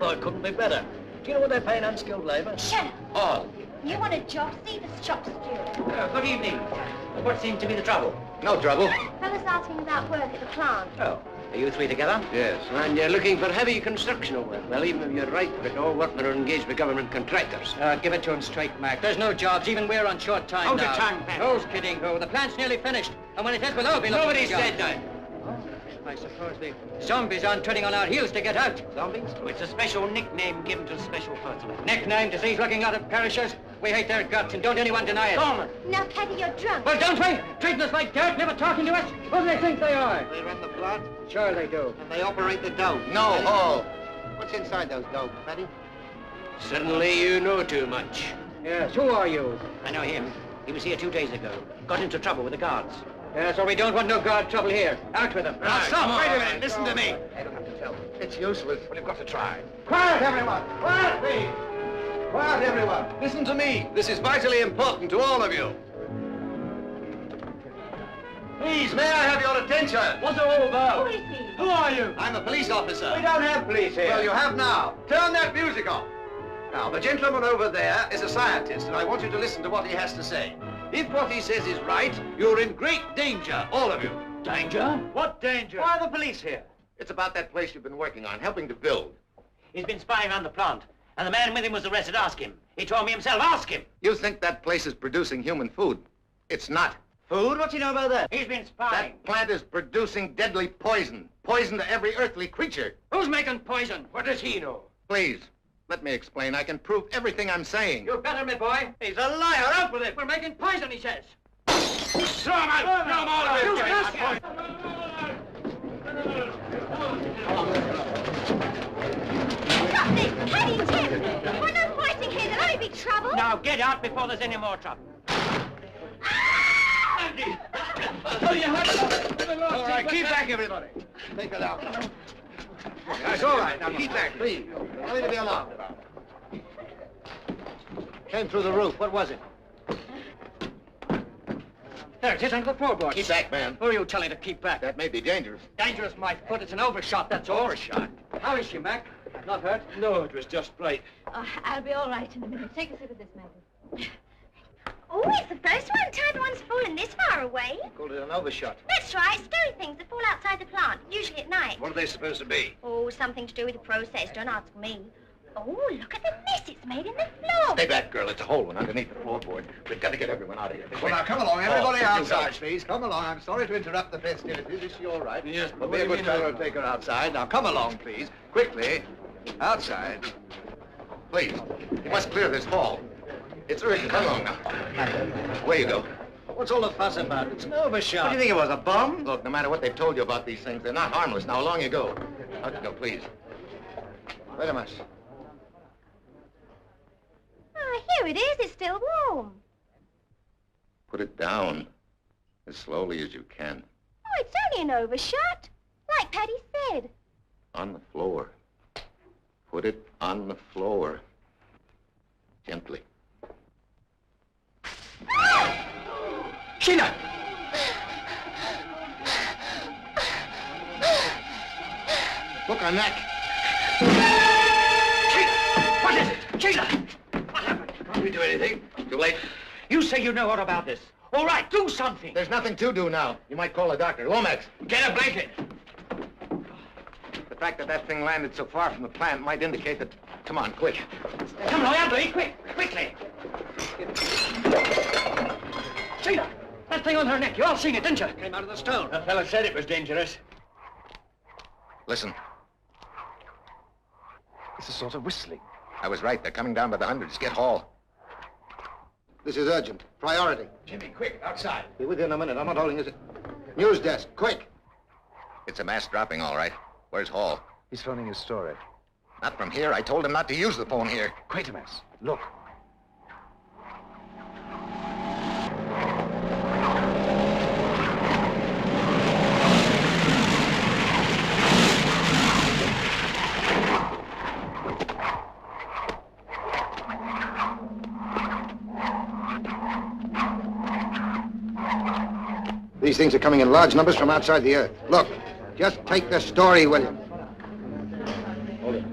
Oh, it couldn't be better. Do you know what they pay in unskilled labor? Shut up. All. You want a job? See the shop steward. Good evening. What seems to be the trouble? No trouble. Fellas asking about work at the plant. Oh, are you 3 together? Yes. And you're looking for heavy construction work. Well, even if you're right for it, all workmen are engaged with government contractors. Give it to him straight, Mac. There's no jobs. Even we're on short time Hold now. your tongue, Mac. Who's kidding who? The plant's nearly finished. And when it is, we'll all be looking Nobody for jobs. said that. I suppose the zombies aren't treading on our heels to get out. Zombies? Oh, it's a special nickname given to special persons. Nickname, disease-looking out of perishers. We hate their guts, and don't anyone deny it. Norman! Now, Paddy, you're drunk. Well, don't we? Treating us like dirt, never talking to us. What do they think they are? They run the plant, Sure they do. and they operate the dough. No, Hall. What's inside those dogs, Paddy? Suddenly you know too much. Yes, who are you? I know him. He was here 2 days ago. Got into trouble with the guards. Yes, well, we don't want no guard trouble here. Out with them. Now, stop! Wait a minute. Listen to me. I don't have to tell them. It's useless. Well, you've got to try. Quiet, everyone! Quiet, please! Quiet, everyone! Listen to me. This is vitally important to all of you. Please, may I have your attention? What's it all about? Who is he? Who are you? I'm a police officer. We don't have police here. Well, you have now. Turn that music off. Now, the gentleman over there is a scientist, and I want you to listen to what he has to say. If what he says is right, you're in great danger, all of you. Danger? What danger? Why are the police here? It's about that place you've been working on, helping to build. He's been spying on the plant, and the man with him was arrested. Ask him. He told me himself. Ask him. You think that place is producing human food. It's not. Food? What's he know about that? He's been spying. That plant is producing deadly poison. Poison to every earthly creature. Who's making poison? What does he know? Please, let me explain. I can prove everything I'm saying. You better, me boy. He's a liar. Out with it. We're making poison, he says. Throw him out! Throw him all of You it! bastard! Stop this! Paddy, Tim! We're not fighting here. There'll only be trouble. Now get out before there's any more trouble. All right, keep back, everybody. Take it out. That's all right. Now, keep back, please. Nothing to be alarmed about. Came through the roof. What was it? There it is, under the floorboards. Keep back, man. Who are you telling to keep back? That may be dangerous. Dangerous, my foot. It's an overshot, that's all. Overshot? How is she, Mac? Not hurt? No, it was just fright. Oh, I'll be all right in a minute. Take a sip of this, Maggie. Oh, it's the first one time one's fallen this far away. You called it an overshot. That's right, scary things that fall outside the plant, usually at night. What are they supposed to be? Oh, something to do with the process, don't ask me. Oh, look at the mess it's made in the floor. Stay back, girl. It's a whole one underneath the floorboard. We've got to get everyone out of here. Well, now, come along, everybody Oh, outside, please. Come along. I'm sorry to interrupt the festivities. Is she all right? Yes, We'll be a good fellow to take her outside. Now, come along, please. Quickly. Outside. Please, you must clear this hall. It's urgent. Come along now. Where you go? What's all the fuss about? It's an overshot. What do you think it was, a bum? Look, no matter what they've told you about these things, they're not harmless. Now, along you go. Out you go, please. Quatermass. Ah, here it is. It's still warm. Put it down as slowly as you can. Oh, it's only an overshot. Like Paddy said. On the floor. Put it on the floor. Gently. Sheila! Look, her neck. What is it? Sheila! What happened? Can't we do anything? Too late. You say you know all about this. All right, do something. There's nothing to do now. You might call a doctor. Lomax. Get a blanket. The fact that that thing landed so far from the plant might indicate that... Come on, quick. Come along, Anthony, quick, quickly. Sheila, that thing on her neck, you all seen it, didn't you? Came out of the stone. The fella said it was dangerous. Listen. It's a sort of whistling. I was right. They're coming down by the hundreds. Get Hall. This is urgent. Priority. Jimmy, quick, outside. Be with you in a minute. I'm not holding this. News desk, quick. It's a mass dropping, all right. Where's Hall? He's phoning his story. Not from here. I told him not to use the phone here. Quatermass, look. These things are coming in large numbers from outside the Earth. Look, just take the story, will you? Hold it.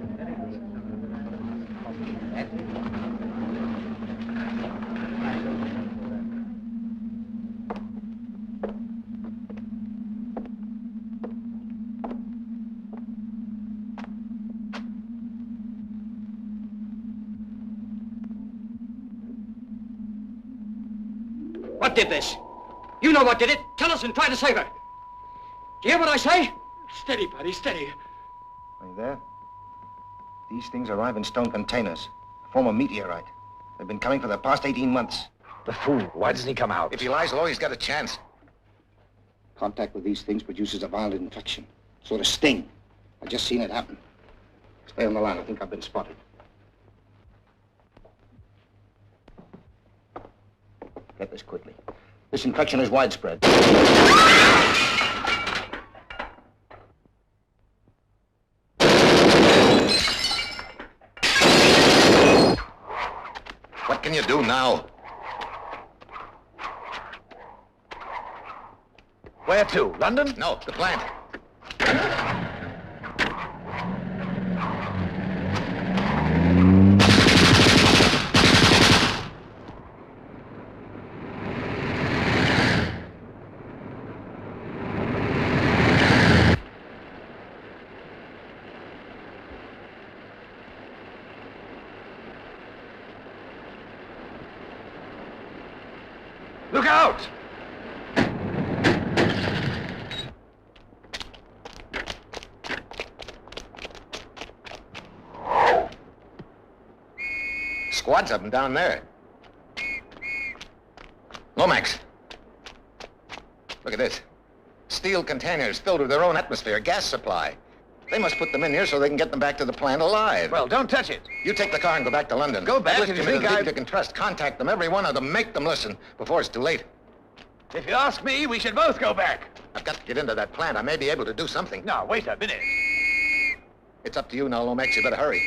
What did this? You know what did it. Tell us and try to save her. Do you hear what I say? Steady, buddy, steady. Are you there? These things arrive in stone containers. A form of meteorite. They've been coming for the past 18 months. The fool. Why doesn't he come out? If he lies low, he's got a chance. Contact with these things produces a violent infection. Sort of sting. I've just seen it happen. Stay on the line. I think I've been spotted. Get this quickly. This infection is widespread. What can you do now? Where to? London? No, the plant. Look out! Squads of them down there. Lomax. Look at this. Steel containers filled with their own atmosphere, gas supply. They must put them in here so they can get them back to the plant alive. Well, don't touch it. You take the car and go back to London. Go back if you think I... You can trust. Contact them, every one of them. Make them listen before it's too late. If you ask me, we should both go back. I've got to get into that plant. I may be able to do something. Now, wait a minute. It's up to you now, Lomax. You better hurry.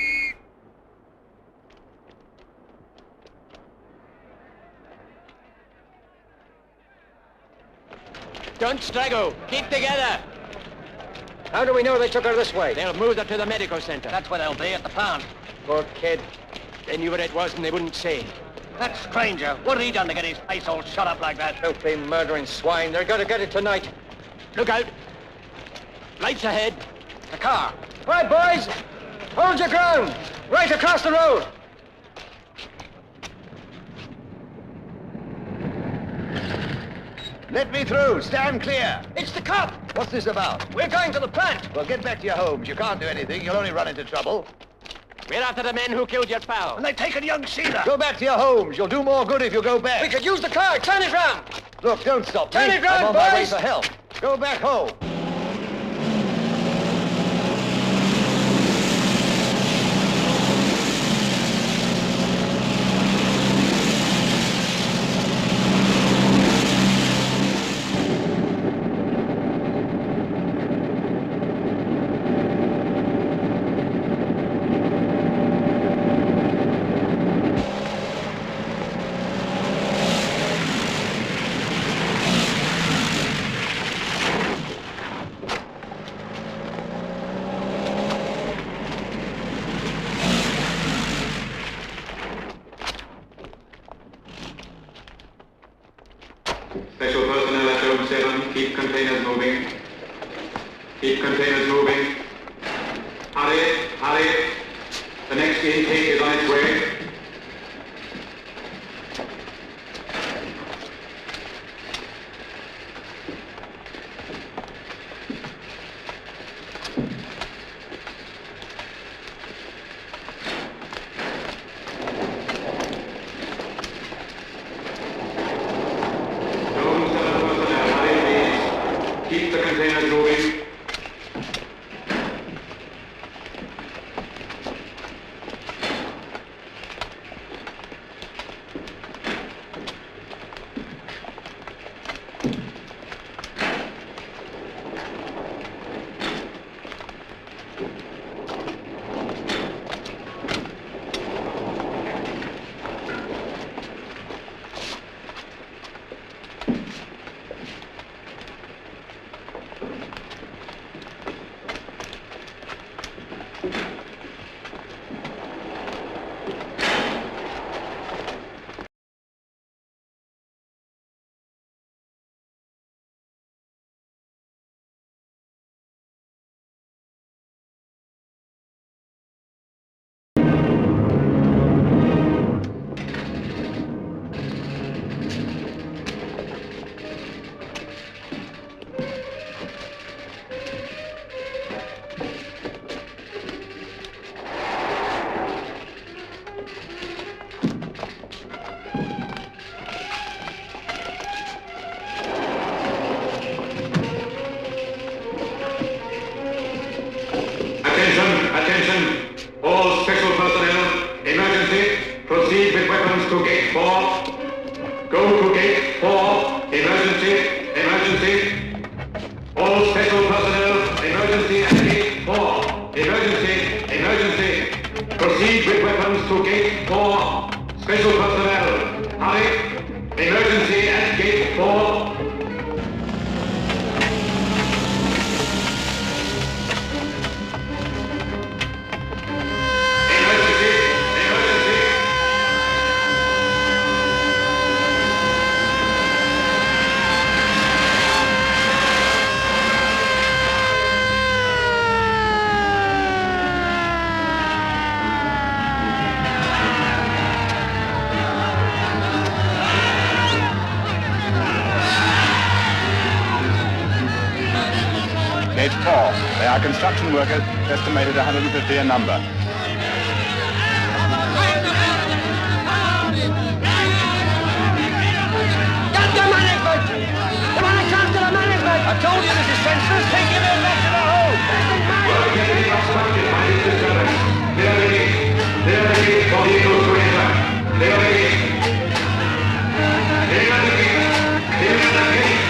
Don't straggle. Keep together. How do we know they took her this way? They'll move her to the medical center. That's where they'll be, at the plant. Poor kid. They knew what it was and they wouldn't say. That stranger, what had he done to get his face all shut up like that? Filthy murdering swine. They're going to get it tonight. Look out. Lights ahead. The car. Right, boys. Hold your ground. Right across the road. Let me through. Stand clear. It's the cop. What's this about? We're going to the plant. Well, get back to your homes. You can't do anything. You'll only run into trouble. We're after the men who killed your pal. And they've taken young Sheila. Go back to your homes. You'll do more good if you go back. We could use the car. Turn it round. Look, don't stop me. Turn it round, I'm on my way boys. for help. Go back home. Special personnel at Dome 7, keep containers moving. Keep containers moving. Hurry, hurry. The next intake is on its way. Keep the containers moving. Attention, all special personnel, emergency, proceed with weapons to gate 4. Go to gate 4, emergency, emergency. All special personnel, emergency at gate 4, emergency, emergency. Proceed with weapons to gate 4. Special personnel, hurry, emergency at gate 4. Gate 4. They are construction workers, estimated 150 in number. Get the management! The man that comes to the management! I told you this is senseless. Take him in back to the hole! Work is being obstructed by this disturbance. Clear the gate. Clear the gate for vehicles to enter. Clear the gate. Clear the gate. Clear the gate.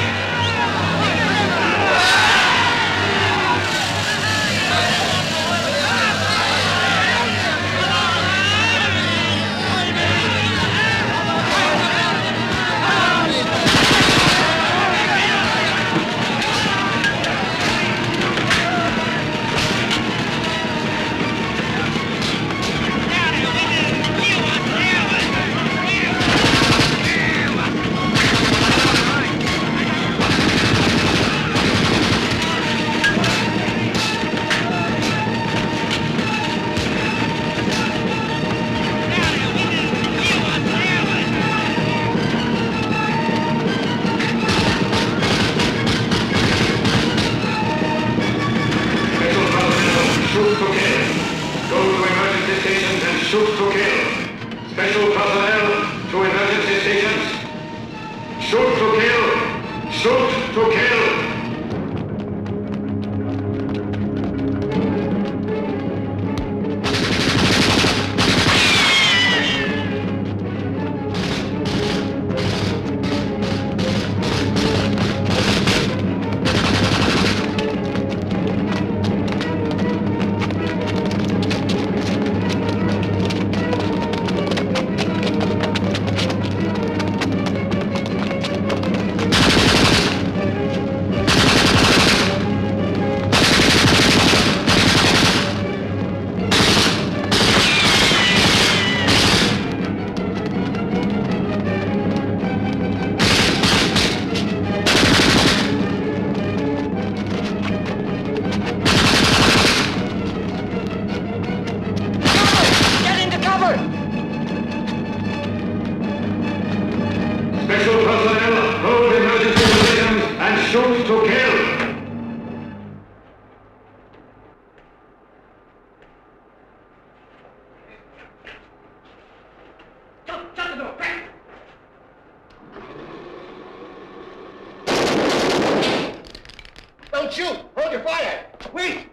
shoot! Hold your fire! Wait!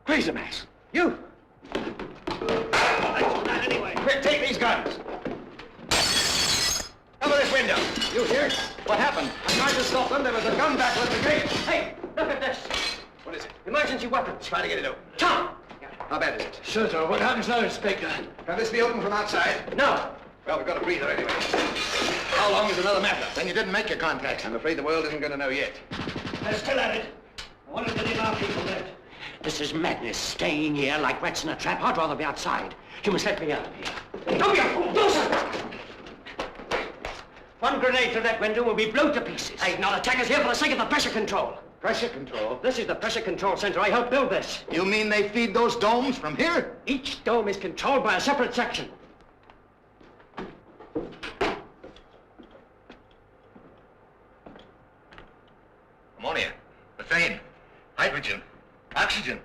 Quatermass, you! Anyway. Quick, take these guns. Cover this window. You hear? What happened? I tried to stop them. There was a gun battle at the gate. Hey, look at this. What is it? Emergency weapons. Try to get it open. Tom! How bad is it? Sure, sir. What happens now, Inspector? Can this be opened from outside? No. Well, we've got a breather anyway. How long is another matter? Then you didn't make your contacts. I'm afraid the world isn't going to know yet. They're still at it. I wonder if any of our people left. This is madness, staying here like rats in a trap. I'd rather be outside. You must let me out of here. Don't be a fool, do something! One grenade through that window will be blown to pieces. I'd not attack us here for the sake of the pressure control. Pressure control? This is the pressure control center. I helped build this. You mean they feed those domes from here? Each dome is controlled by a separate section. Ammonia, methane, hydrogen, oxygen.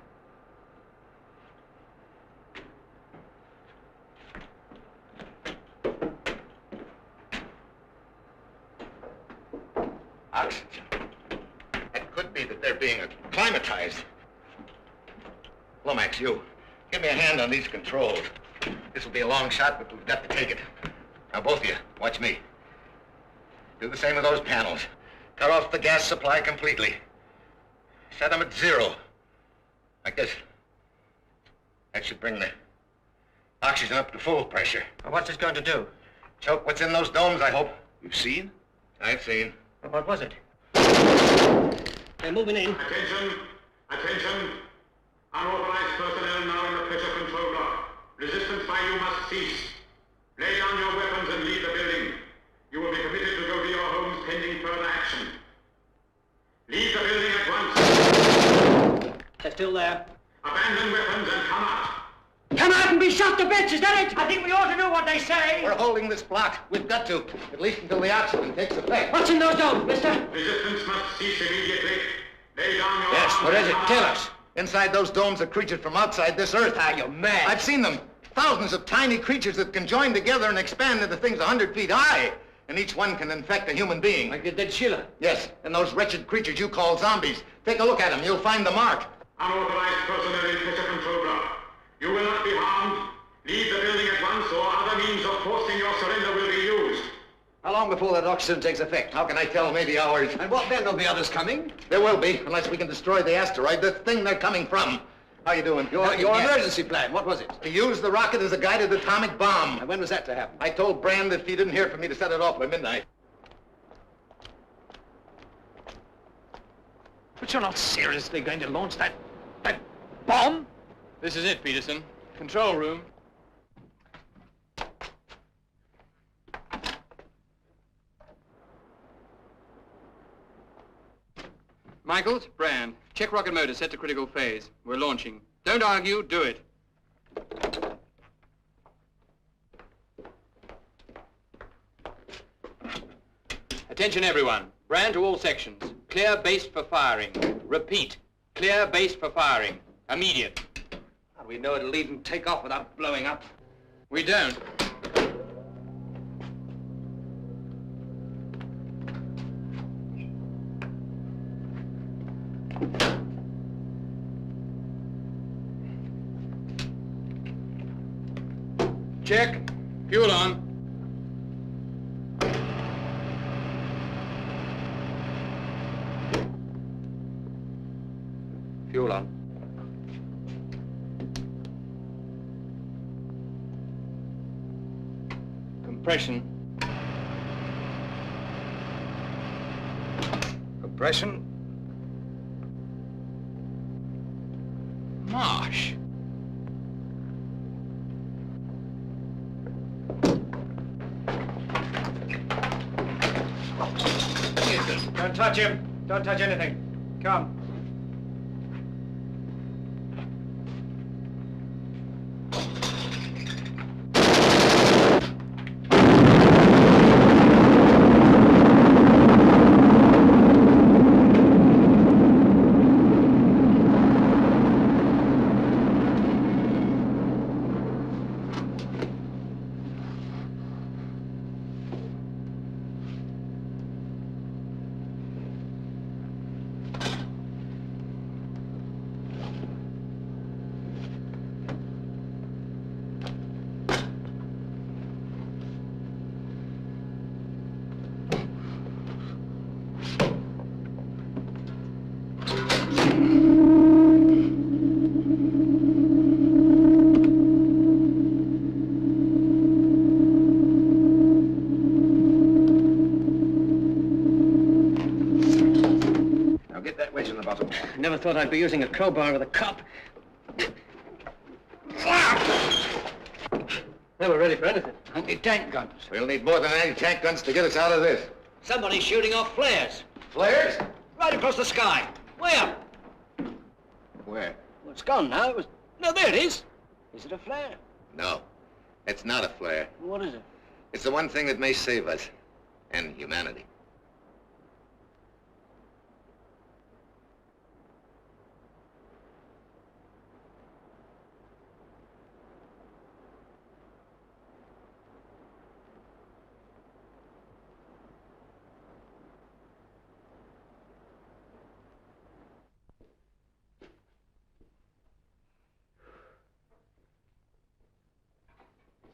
Oxygen. It could be that they're being acclimatized. Lomax, you, give me a hand on these controls. This will be a long shot, but we've got to take it. Now, both of you, watch me. Do the same with those panels. Cut off the gas supply completely. Set them at 0. Like this. That should bring the oxygen up to full pressure. Well, what's this going to do? Choke what's in those domes, I hope. You've seen? I've seen. Well, what was it? They're moving in. Attention! Attention! Unauthorized personnel now in the pressure control block. Resistance by you must cease. Lay down your weapons and leave the building. You will be permitted to go to your homes pending further action. Leave the building at once. They're still there. Abandon weapons and come out. Come out and be shot to bits, is that it? I think we ought to do what they say. We're holding this block. We've got to, at least until the oxygen takes effect. What's in those domes, mister? Resistance must cease immediately. Lay down your Yes, arms what is and it? come Tell out. us. Inside those domes are creatures from outside this earth. Ah, you're mad. I've seen them. Thousands of tiny creatures that can join together and expand into things 100 feet high. And each one can infect a human being. Like the dead Sheila? Yes, and those wretched creatures you call zombies. Take a look at them. You'll find the mark. Unauthorized personnel in pressure control block. You will not be harmed. Leave the building at once, or other means of forcing your surrender will be used. How long before that oxygen takes effect? How can I tell? Maybe hours. And what then? There'll be others coming? There will be, unless we can destroy the asteroid, the thing they're coming from. How you doing? Your Yes. emergency plan, what was it? To use the rocket as a guided atomic bomb. And when was that to happen? I told Brand that if he didn't hear from me to set it off by midnight. But you're not seriously going to launch that bomb? This is it, Peterson. Control room. Michaels, Brand, check rocket motor set to critical phase. We're launching. Don't argue, do it. Attention everyone. Brand to all sections. Clear base for firing. Repeat. Clear base for firing. Immediate. How do we know it'll even take off without blowing up? We don't. Check. Fuel on. Fuel on. Compression. Compression. Marsh. Don't touch him. Don't touch anything. Come. Never thought I'd be using a crowbar with a cop. Never ready for anything. Anti-tank guns. We'll need more than anti-tank guns to get us out of this. Somebody's shooting off flares. Flares? Right across the sky. Way up. Where? Well, it's gone now. It was... No, there it is. Is it a flare? No, it's not a flare. What is it? It's the one thing that may save us and humanity.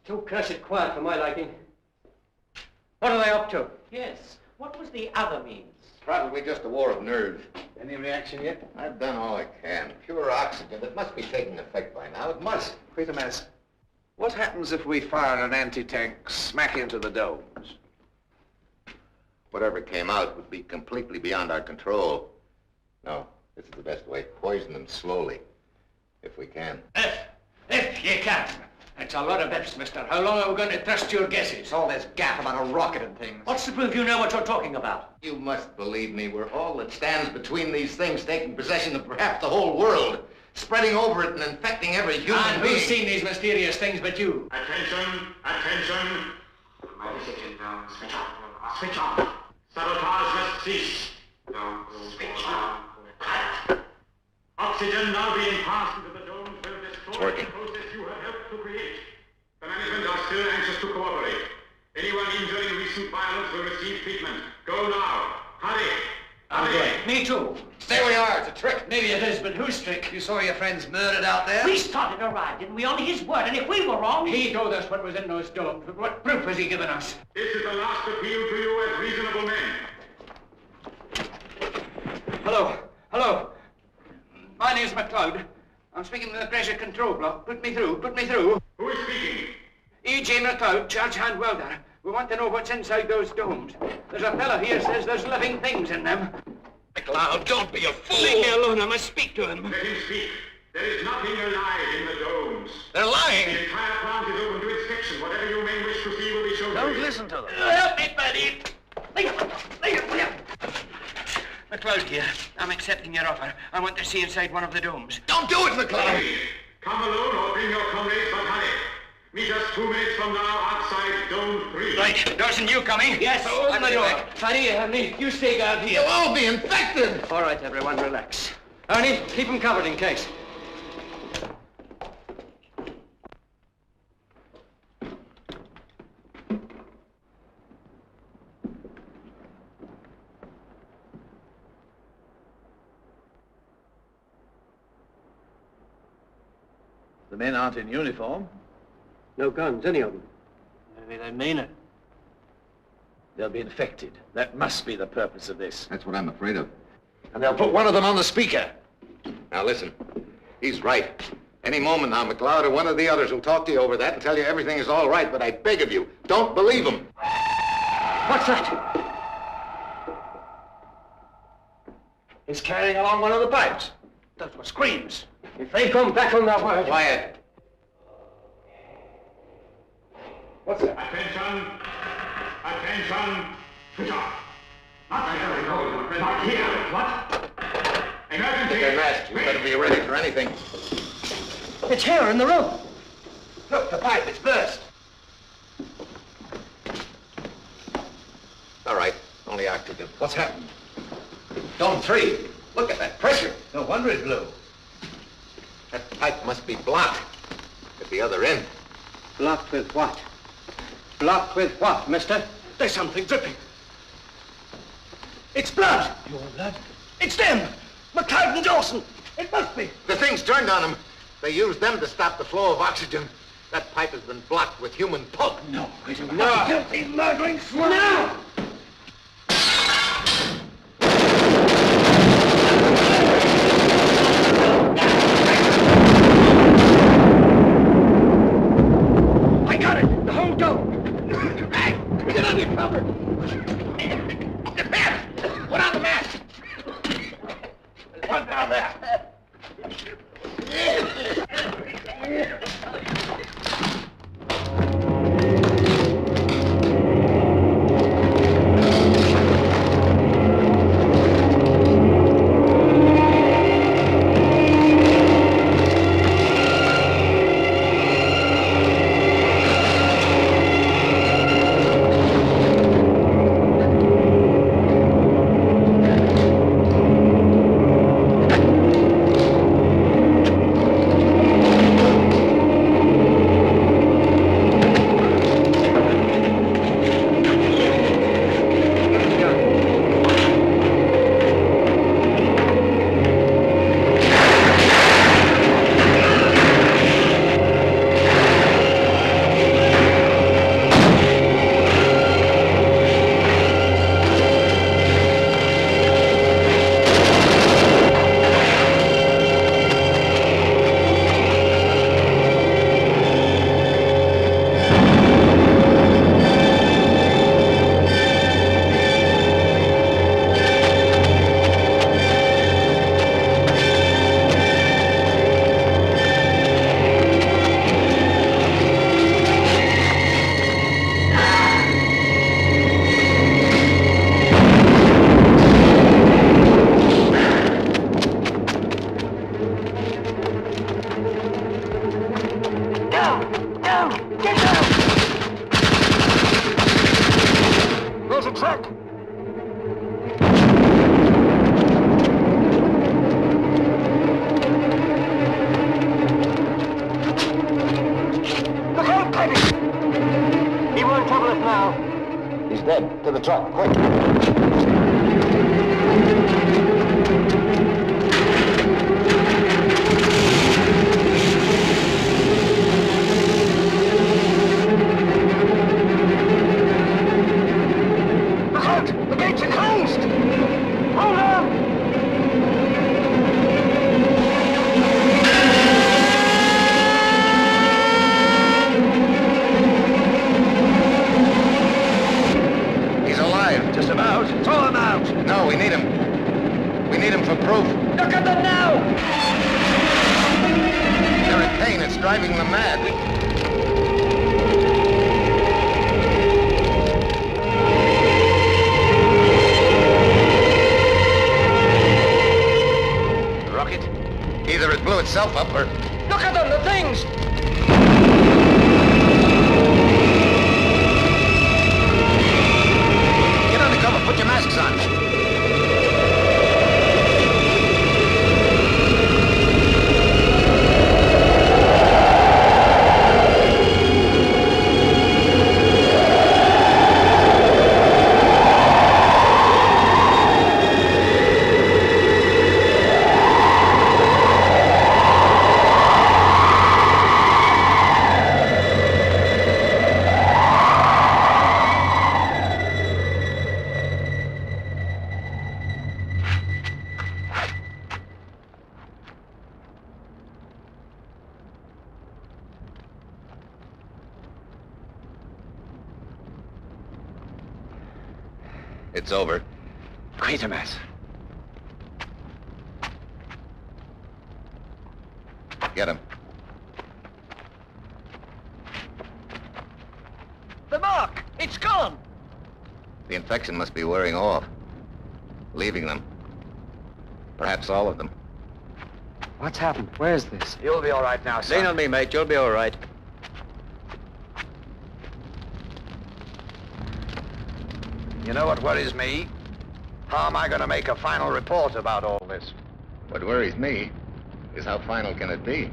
Too cursed quiet for my liking. What are they up to? Yes. What was the other means? Probably just a war of nerves. Any reaction yet? I've done all I can. Pure oxygen. It must be taking effect by now. It must. Quatermass, what happens if we fire an anti-tank smack into the domes? Whatever came out would be completely beyond our control. No, this is the best way. Poison them slowly, if we can. If you can. It's a lot of ifs, mister. How long are we going to trust your guesses? All this gaff about a rocket and things. What's to prove you know what you're talking about? You must believe me. We're all that stands between these things taking possession of perhaps the whole world, spreading over it and infecting every human and being. who's seen these mysterious things but you? Attention! Attention! Switch on. Sabotage must cease. Switch on. Oxygen now being passed into the domes will destroy the process you have helped to create. The management are still anxious to cooperate. Anyone injured in recent violence will receive treatment. Go now. Hurry. I'm going. Me too. Stay where you are. It's a trick. Maybe it is, but whose trick? You saw your friends murdered out there? We started a riot, didn't we? On his word, and if we were wrong... He told us what was in those domes, but what proof has he given us? This is the last appeal to you as reasonable men. Hello. Hello. My name's McLeod. I'm speaking to the pressure control block. Put me through. Put me through. Who is speaking? E.J. McLeod, charge hand welder. We want to know what's inside those domes. There's a fellow here says there's living things in them. McLeod, don't be a fool. Leave me alone. I must speak to him. Let him speak. There is nothing alive in the domes. They're lying. The entire plant is open to inspection. Whatever you may wish to see will be shown to you. Don't listen to them. Help me, buddy. McLeod here. I'm accepting your offer. I want to see inside one of the domes. Don't do it, McLeod. Come alone or bring your comrades, but hurry. Meet us 2 minutes from now outside Dome 3. Right. Dawson, you coming? Yes. Open the door. Fanny, Ernie, you stay guard here. You'll all be infected. All right, everyone, relax. Ernie, keep them covered in case. The men aren't in uniform. No guns, any of them. Maybe they mean it. They'll be infected. That must be the purpose of this. That's what I'm afraid of. And they'll put one of them on the speaker. Now listen, he's right. Any moment now, McLeod or one of the others will talk to you over that and tell you everything is all right, but I beg of you, don't believe him. What's that? He's carrying along one of the pipes. Those were screams. If they come back on their word... Quiet. What's that? Attention. Attention. Switch off. Not there. Not here. What? Emergency. Get masked. You better be ready for anything. It's here in the room. Look, the pipe, it's burst. All right, only oxygen. What's happened? Dome 3. Look at that pressure. No wonder it blew. That pipe must be blocked at the other end. Blocked with what? Blocked with what, mister? There's something dripping. It's blood. Your blood? It's them. McLeod and Dawson. It must be. The thing's turned on them. They used them to stop the flow of oxygen. That pipe has been blocked with human pulp. No, wait a minute. No. Guilty murdering swine. No! I got it. The whole dome. Get under cover. Put on the mask. There's one down there. a truck! Look out, Penny! He won't trouble us now. He's dead. To the truck, quick. Look out! The gates are closed! Hold on! He's alive. Just about. Throw him out. No, we need him. We need him for proof. Look at them now! They're in pain. It's driving them mad. The rocket? Either it blew itself up or... Look at them, the things! Get under cover. Put your masks on. It's over. Quatermass. Get him. The mark! It's gone! The infection must be wearing off. Leaving them. Perhaps all of them. What's happened? Where's this? You'll be all right now, son. Lean on me, mate. You'll be all right. You know what worries me? How am I going to make a final report about all this? What worries me is how final can it be?